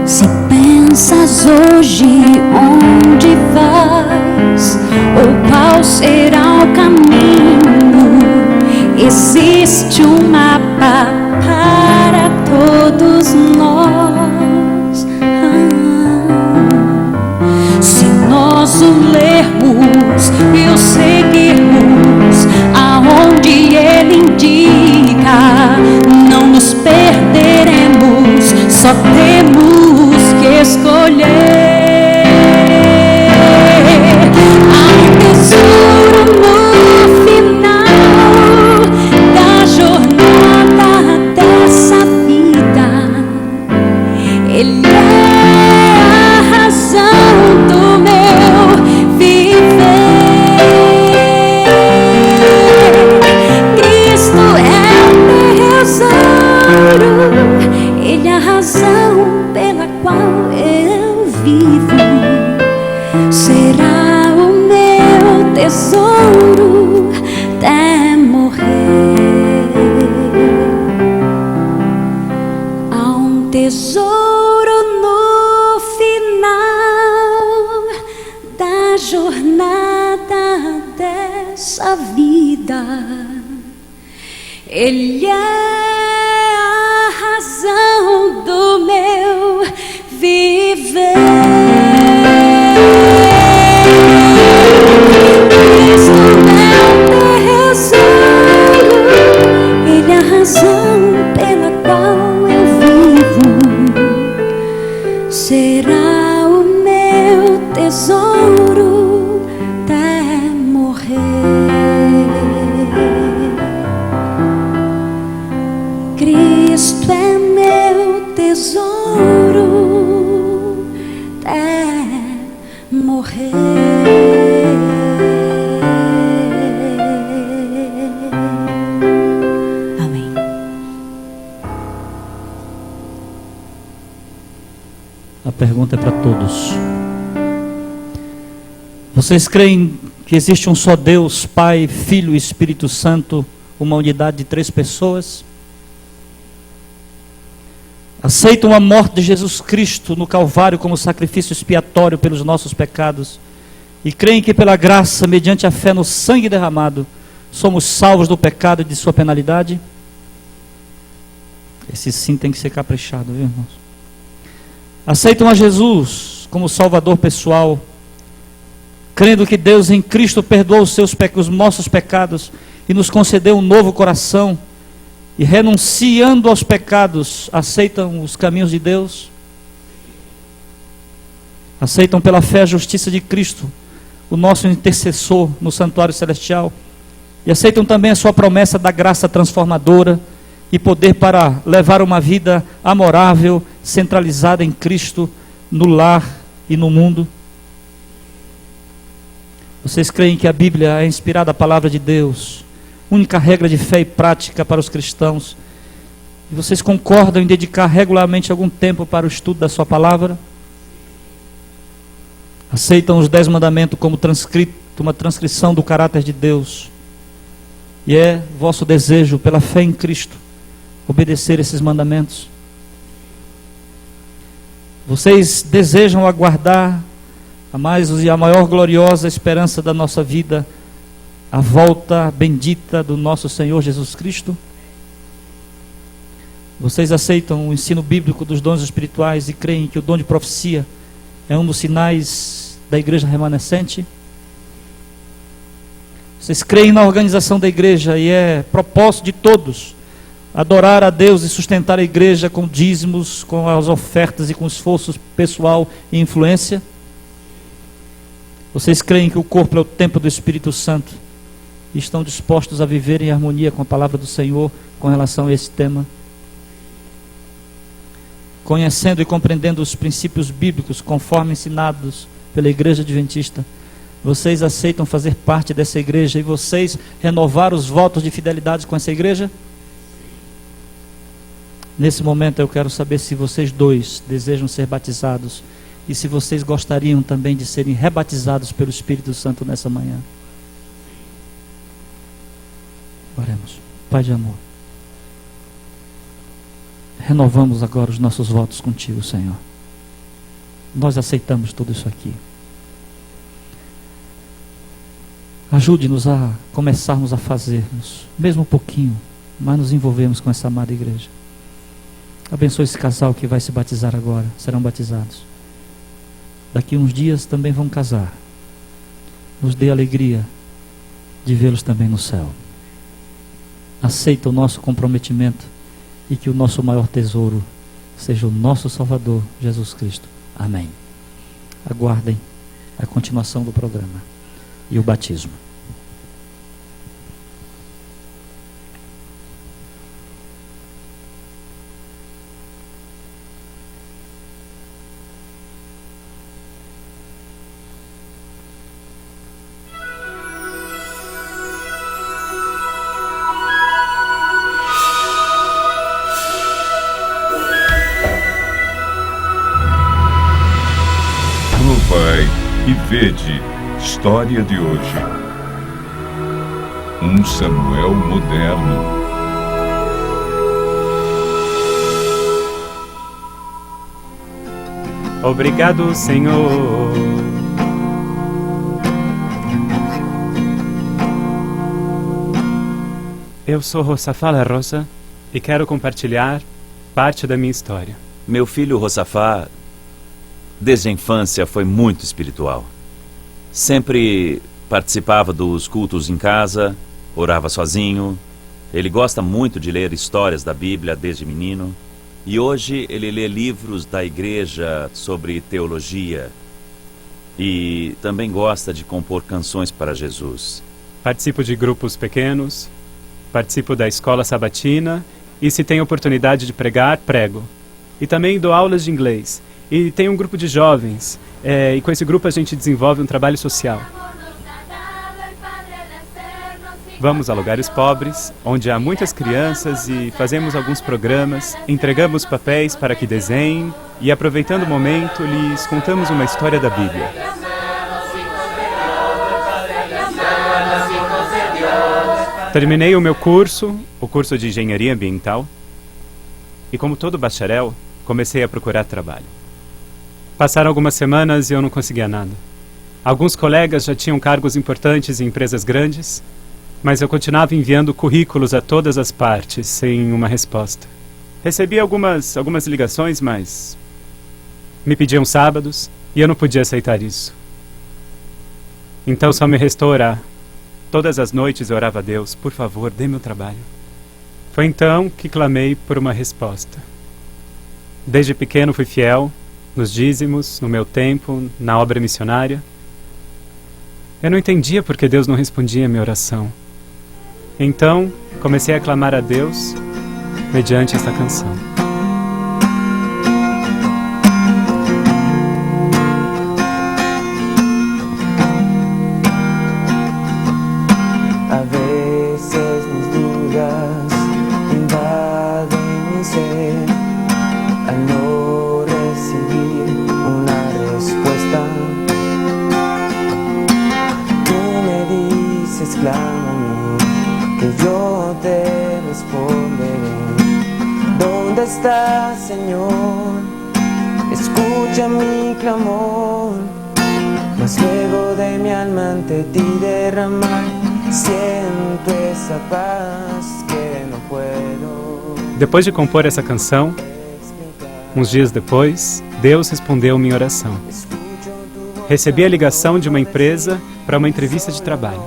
Speaker 4: Se pensas hoje onde vais, ou qual será o caminho, existe um mapa para todos nós. Se nós o lermos e o seguirmos aonde ele indica, não nos perderemos, só temos que escolher. Há um tesouro no final da jornada dessa vida. Ele é a razão do meu viver. Cristo é o tesouro, Ele é a razão pela qual eu vivo. Será o meu tesouro até morrer. Há um tesouro no final da jornada dessa vida. Ele é a razão do meu viver. Cristo é o tesouro, Ele é a razão pela qual eu vivo. Será o meu tesouro até morrer. Cristo é meu tesouro até morrer. Amém.
Speaker 5: A pergunta é para todos. Vocês creem que existe um só Deus, Pai, Filho e Espírito Santo, uma unidade de 3 pessoas? Aceitam a morte de Jesus Cristo no Calvário como sacrifício expiatório pelos nossos pecados e creem que pela graça, mediante a fé no sangue derramado, somos salvos do pecado e de sua penalidade? Esse sim tem que ser caprichado, viu, irmãos? Aceitam a Jesus como Salvador pessoal, crendo que Deus em Cristo perdoou os nossos pecados e nos concedeu um novo coração, e renunciando aos pecados, aceitam os caminhos de Deus? Aceitam pela fé a justiça de Cristo, o nosso intercessor no santuário celestial, e aceitam também a sua promessa da graça transformadora e poder para levar uma vida amorável, centralizada em Cristo, no lar e no mundo? Vocês creem que a Bíblia é inspirada a palavra de Deus, única regra de fé e prática para os cristãos, e vocês concordam em dedicar regularmente algum tempo para o estudo da sua palavra? Aceitam os 10 mandamentos como uma transcrição do caráter de Deus, e é vosso desejo, pela fé em Cristo, obedecer esses mandamentos? Vocês desejam aguardar a mais e a maior gloriosa esperança da nossa vida, a volta bendita do nosso Senhor Jesus Cristo? Vocês aceitam o ensino bíblico dos dons espirituais e creem que o dom de profecia é um dos sinais da igreja remanescente? Vocês creem na organização da igreja e é propósito de todos adorar a Deus e sustentar a igreja com dízimos, com as ofertas e com esforço pessoal e influência? Vocês creem que o corpo é o templo do Espírito Santo e estão dispostos a viver em harmonia com a palavra do Senhor com relação a esse tema? Conhecendo e compreendendo os princípios bíblicos conforme ensinados pela Igreja Adventista, vocês aceitam fazer parte dessa igreja e vocês renovar os votos de fidelidade com essa igreja? Nesse momento eu quero saber se vocês dois desejam ser batizados e se vocês gostariam também de serem rebatizados pelo Espírito Santo nessa manhã. Oremos. Pai de amor, renovamos agora os nossos votos contigo, Senhor. Nós aceitamos tudo isso aqui. Ajude-nos a começarmos a fazermos, mesmo um pouquinho, mas nos envolvemos com essa amada igreja. Abençoe esse casal que vai se batizar agora, serão batizados. Daqui uns dias também vão casar. Nos dê alegria de vê-los também no céu. Aceita o nosso comprometimento e que o nosso maior tesouro seja o nosso Salvador, Jesus Cristo. Amém. Aguardem a continuação do programa e o batismo.
Speaker 6: Provai e vede, história de hoje. Um Samuel moderno.
Speaker 7: Obrigado, Senhor. Eu sou Rosafá Rosa e quero compartilhar parte da minha história.
Speaker 8: Meu filho Rosafá, desde a infância, foi muito espiritual. Sempre participava dos cultos em casa, orava sozinho. Ele gosta muito de ler histórias da Bíblia desde menino. E hoje ele lê livros da igreja sobre teologia. E também gosta de compor canções para Jesus.
Speaker 7: Participo de grupos pequenos, participo da escola sabatina e se tem oportunidade de pregar, prego. E também dou aulas de inglês. E tem um grupo de jovens, e com esse grupo a gente desenvolve um trabalho social. Vamos a lugares pobres, onde há muitas crianças e fazemos alguns programas, entregamos papéis para que desenhem e, aproveitando o momento, lhes contamos uma história da Bíblia. Terminei o meu curso, o curso de Engenharia Ambiental, e como todo bacharel, comecei a procurar trabalho. Passaram algumas semanas e eu não conseguia nada. Alguns colegas já tinham cargos importantes em empresas grandes, mas eu continuava enviando currículos a todas as partes, sem uma resposta. Recebi algumas ligações, mas me pediam sábados e eu não podia aceitar isso. Então só me restou orar. Todas as noites eu orava a Deus, por favor, dê-me o trabalho. Foi então que clamei por uma resposta. Desde pequeno fui fiel, nos dízimos, no meu tempo, na obra missionária. Eu não entendia por que Deus não respondia a minha oração. Então, comecei a clamar a Deus mediante esta canção.
Speaker 9: A veces mis dudas invaden mi ser al no recibir una respuesta. Tú me dices, clámame, que yo te responderé. ¿Dónde estás, Señor? Escucha mi clamor, mas luego de mi alma ante ti derramar, siento essa paz que não puedo.
Speaker 7: Depois de compor essa canção, uns dias depois, Deus respondeu minha oração. Recebi a ligação de uma empresa para uma entrevista de trabalho.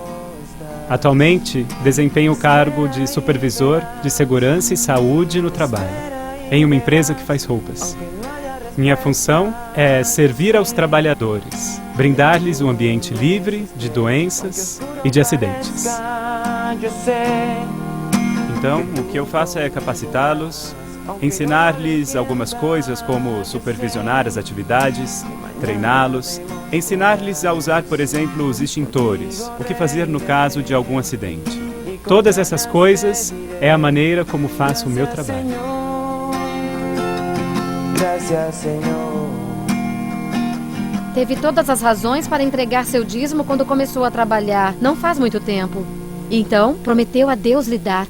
Speaker 7: Atualmente, desempenho o cargo de supervisor de segurança e saúde no trabalho, em uma empresa que faz roupas. Minha função é servir aos trabalhadores, brindar-lhes um ambiente livre de doenças e de acidentes. Então, o que eu faço é capacitá-los, ensinar-lhes algumas coisas como supervisionar as atividades, treiná-los, ensinar-lhes a usar, por exemplo, os extintores, o que fazer no caso de algum acidente. Todas essas coisas é a maneira como faço o meu trabalho.
Speaker 9: Gracias, Señor.
Speaker 10: Teve todas as razões para entregar seu dízimo quando começou a trabalhar, não faz muito tempo. Então, prometeu a Deus lhe dar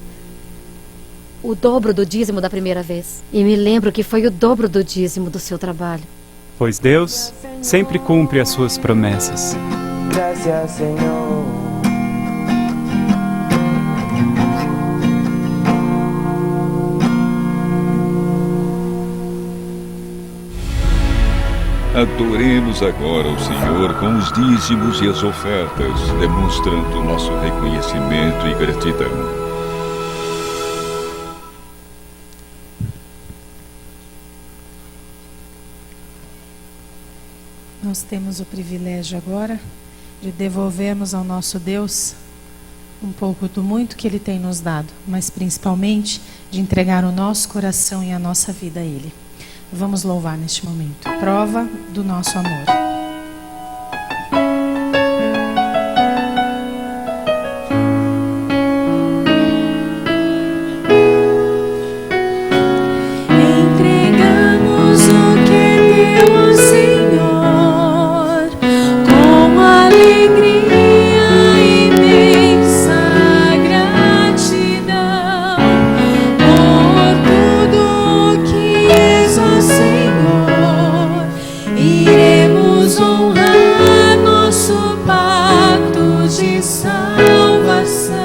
Speaker 10: o dobro do dízimo da primeira vez. E me lembro que foi o dobro do dízimo do seu trabalho.
Speaker 7: Pois Deus sempre cumpre as suas promessas.
Speaker 9: Gracias, Señor.
Speaker 6: Adoremos agora o Senhor com os dízimos e as ofertas, demonstrando nosso reconhecimento e gratidão.
Speaker 11: Nós temos o privilégio agora de devolvermos ao nosso Deus um pouco do muito que Ele tem nos dado, mas principalmente de entregar o nosso coração e a nossa vida a Ele. Vamos louvar neste momento. Prova do nosso amor.
Speaker 2: Entregamos o que deu ao Senhor com alegria e imensa gratidão por tudo que és, ó Senhor. Iremos honrar nosso pacto de salvação.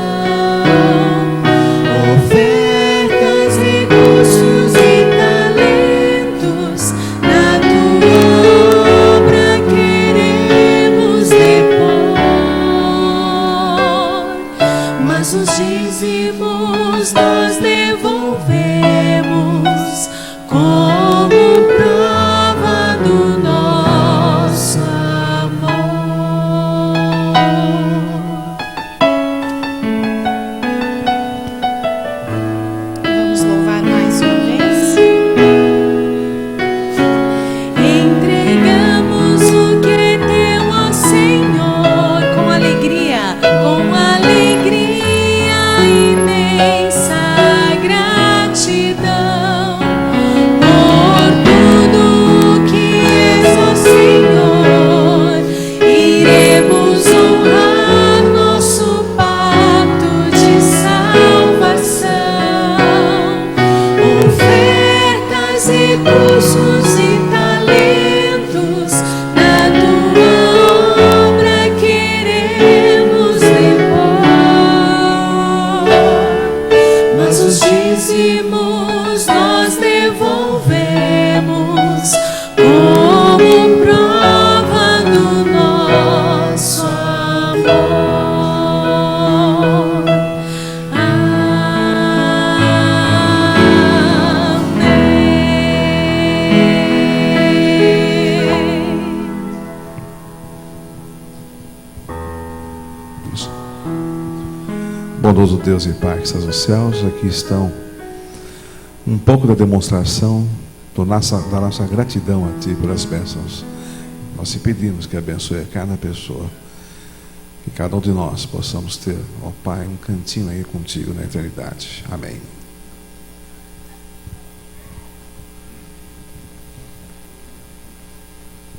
Speaker 2: Ofertas, recursos e talentos na tua obra queremos depor, mas os dízimos nós devolvemos como prova do nosso amor.
Speaker 11: Vamos louvar mais uma vez.
Speaker 2: Entregamos o que é teu ao Senhor com alegria e imensa gratidão por tudo que és, ó Senhor. Iremos honrar nosso pacto de salvação. Ofertas, recursos e talentos na tua obra queremos depor, mas os dízimos nós devolvemos como prova do nosso amor.
Speaker 3: Bondoso Deus e Pai que estás nos céus, aqui estão um pouco da demonstração da nossa gratidão a Ti pelas bênçãos. Nós te pedimos que abençoe a cada pessoa, que cada um de nós possamos ter, ó Pai, um cantinho aí contigo na eternidade. Amém.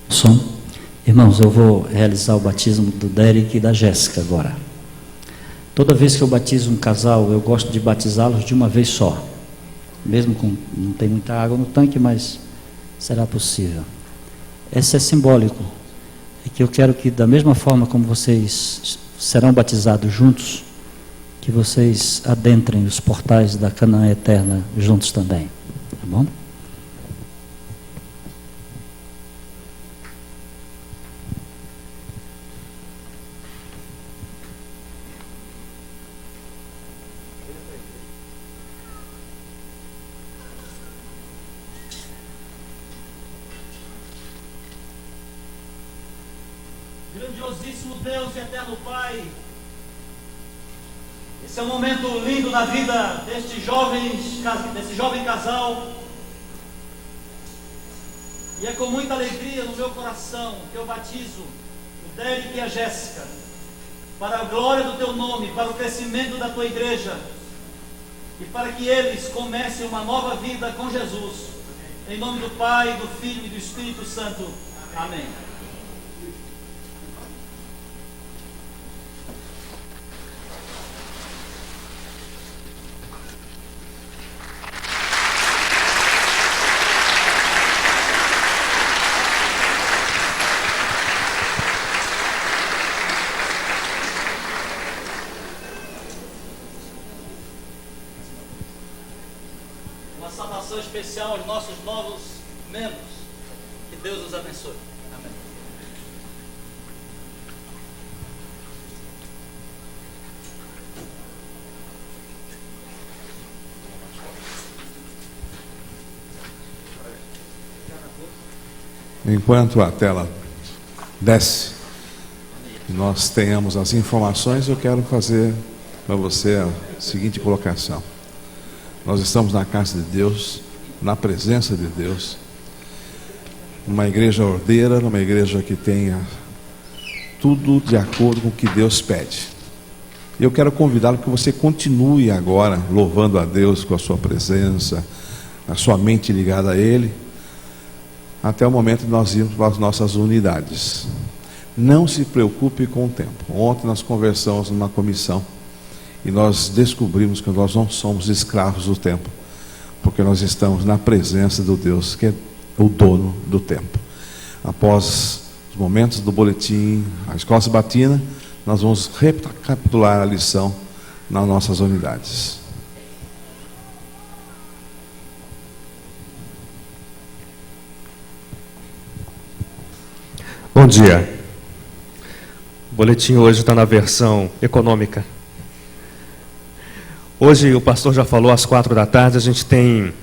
Speaker 5: Som. Irmãos, eu vou realizar o batismo do Derek e da Jéssica agora. Toda vez que eu batizo um casal, eu gosto de batizá-los de uma vez só. Mesmo com não tem muita água no tanque, mas será possível. Esse é simbólico. É que eu quero que, da mesma forma como vocês serão batizados juntos, que vocês adentrem os portais da Canaã eterna juntos também. Tá bom? Grandiosíssimo Deus e eterno Pai, esse é um momento lindo na vida desse jovem casal, e é com muita alegria no meu coração que eu batizo o Derek e a Jéssica, para a glória do Teu nome, para o crescimento da Tua igreja, e para que eles comecem uma nova vida com Jesus, Em nome do Pai, do Filho e do Espírito Santo. Amém. Saudação especial aos nossos novos membros. Que Deus os abençoe. Amém.
Speaker 3: Enquanto a tela desce e nós tenhamos as informações, eu quero fazer para você a seguinte colocação. Nós estamos na casa de Deus, na presença de Deus, numa igreja ordeira, numa igreja que tenha tudo de acordo com o que Deus pede. Eu quero convidá-lo que você continue agora louvando a Deus com a sua presença, a sua mente ligada a Ele, até o momento de nós irmos para as nossas unidades. Não se preocupe com o tempo. Ontem nós conversamos numa comissão e nós descobrimos que nós não somos escravos do tempo, porque nós estamos na presença do Deus que é o dono do tempo. Após os momentos do boletim, a escola sabatina, nós vamos recapitular a lição nas nossas unidades.
Speaker 12: Bom dia. O boletim hoje está na versão econômica. Hoje o pastor já falou, às 16h, a gente tem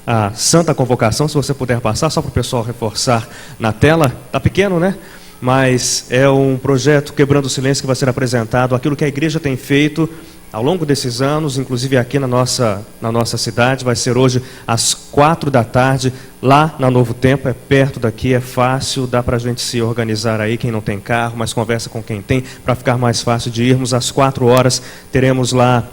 Speaker 12: a Santa Convocação, se você puder passar, só para o pessoal reforçar na tela. Está pequeno, né? Mas é um projeto Quebrando o Silêncio que vai ser apresentado, aquilo que a igreja tem feito ao longo desses anos, inclusive aqui na nossa cidade. Vai ser hoje às 16h, lá na Novo Tempo, é perto daqui, é fácil, dá para a gente se organizar aí, quem não tem carro, mas conversa com quem tem, para ficar mais fácil de irmos. Às 16h, teremos lá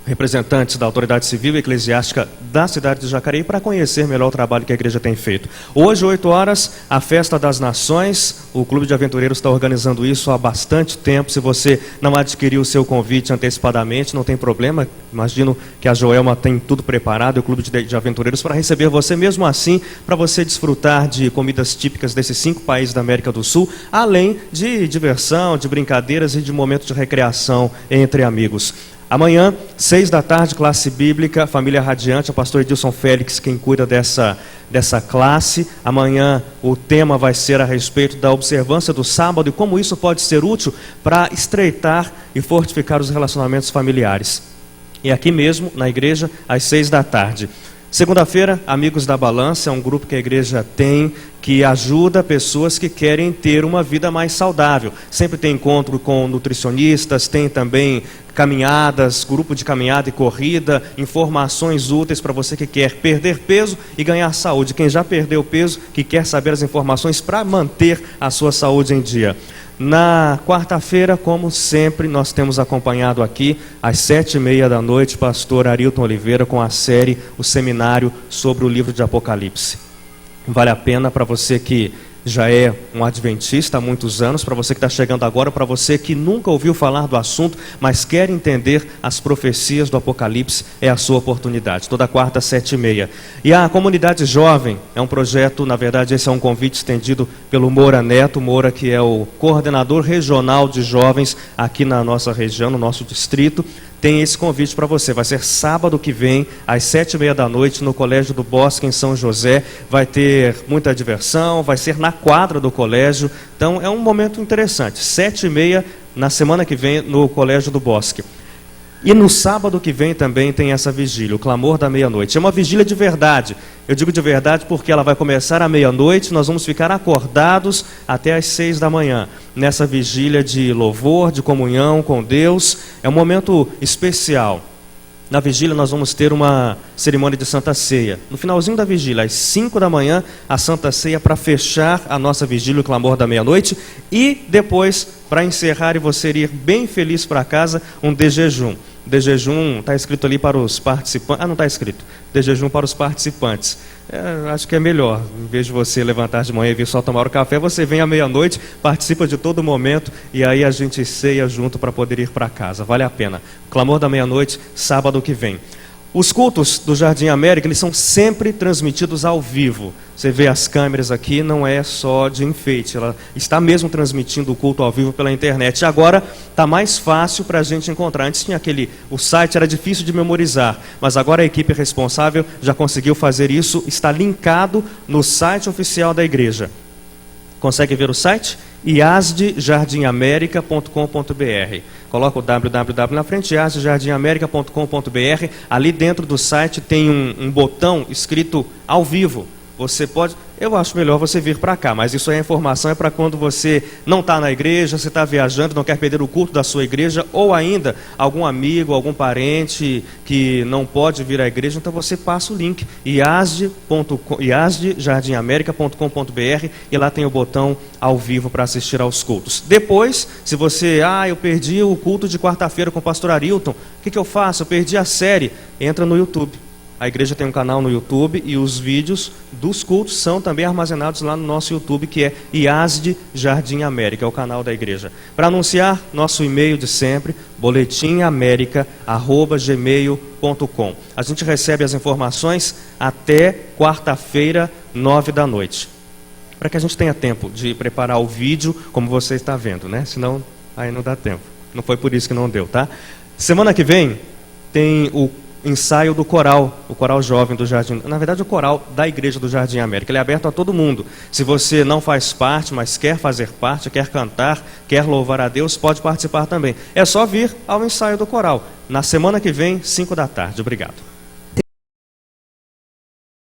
Speaker 12: representantes da autoridade civil e eclesiástica da cidade de Jacareí para conhecer melhor o trabalho que a igreja tem feito. Hoje, 8h, a Festa das Nações. O Clube de Aventureiros está organizando isso há bastante tempo. Se você não adquiriu o seu convite antecipadamente, não tem problema. Imagino que a Joelma tem tudo preparado, o Clube de Aventureiros, para receber você, mesmo assim, para você desfrutar de comidas típicas desses 5 países da América do Sul, além de diversão, de brincadeiras e de momentos de recreação entre amigos. Amanhã, 6h, classe bíblica, Família Radiante, o pastor Edilson Félix, quem cuida dessa classe. Amanhã o tema vai ser a respeito da observância do sábado e como isso pode ser útil para estreitar e fortificar os relacionamentos familiares. E aqui mesmo, na igreja, às 6h. Segunda-feira, Amigos da Balança, é um grupo que a igreja tem, que ajuda pessoas que querem ter uma vida mais saudável. Sempre tem encontro com nutricionistas, tem também caminhadas, grupo de caminhada e corrida, informações úteis para você que quer perder peso e ganhar saúde. Quem já perdeu peso, que quer saber as informações para manter a sua saúde em dia. Na quarta-feira, como sempre, nós temos acompanhado aqui, às 7h30, pastor Arilton Oliveira, com a série, o seminário sobre o livro de Apocalipse. Vale a pena para você que já é um adventista há muitos anos, para você que está chegando agora, para você que nunca ouviu falar do assunto, mas quer entender as profecias do Apocalipse, é a sua oportunidade. Toda quarta, 7h30. E a comunidade jovem é um projeto, na verdade, esse é um convite estendido pelo Moura Neto, Moura, que é o coordenador regional de jovens aqui na nossa região, no nosso distrito. Tem esse convite para você. Vai ser sábado que vem, às 7h30, no Colégio do Bosque, em São José. Vai ter muita diversão, vai ser na quadra do colégio. Então é um momento interessante. 7h30, na semana que vem, no Colégio do Bosque. E no sábado que vem também tem essa vigília, o Clamor da Meia-Noite. É uma vigília de verdade. Eu digo de verdade porque ela vai começar à meia-noite, nós vamos ficar acordados até às 6h. Nessa vigília de louvor, de comunhão com Deus. É um momento especial. Na vigília nós vamos ter uma cerimônia de Santa Ceia. No finalzinho da vigília, às 5h, a Santa Ceia para fechar a nossa vigília, o Clamor da Meia-Noite. E depois, para encerrar e você ir bem feliz para casa, um de jejum. de jejum, está escrito ali para os participantes. Ah, não está escrito. De jejum para os participantes. Acho que é melhor. Em vez de você levantar de manhã e vir só tomar o café, você vem à meia-noite, participa de todo momento e aí a gente ceia junto para poder ir para casa. Vale a pena. Clamor da meia-noite, sábado que vem. Os cultos do Jardim América, eles são sempre transmitidos ao vivo. Você vê as câmeras aqui, não é só de enfeite. Ela está mesmo transmitindo o culto ao vivo pela internet. E agora está mais fácil para a gente encontrar. Antes tinha o site era difícil de memorizar, mas agora a equipe responsável já conseguiu fazer isso. Está linkado no site oficial da igreja. Consegue ver o site? iasdejardimamerica.com.br. Coloca o www na frente, iasdejardimamerica.com.br. Ali dentro do site tem um botão escrito ao vivo. Você pode... Eu acho melhor você vir para cá, mas isso aí, a informação é para quando você não está na igreja, você está viajando, não quer perder o culto da sua igreja, ou ainda algum amigo, algum parente que não pode vir à igreja, então você passa o link, iasdejardimamerica.com.br, e lá tem o botão ao vivo para assistir aos cultos. Depois, se você, eu perdi o culto de quarta-feira com o pastor Arilton, o que eu faço? Eu perdi a série, entra no YouTube. A igreja tem um canal no YouTube e os vídeos dos cultos são também armazenados lá no nosso YouTube, que é IASD Jardim América, é o canal da igreja. Para anunciar, nosso e-mail de sempre, boletimamerica@gmail.com. A gente recebe as informações até quarta-feira, 9h. Para que a gente tenha tempo de preparar o vídeo, como você está vendo, né? Senão, aí não dá tempo. Não foi por isso que não deu, tá? Semana que vem tem o ensaio do coral, o coral jovem do Jardim, na verdade o coral da Igreja do Jardim América. Ele é aberto a todo mundo. Se você não faz parte, mas quer fazer parte, quer cantar, quer louvar a Deus, pode participar também. É só vir ao ensaio do coral. Na semana que vem, 5h. Obrigado.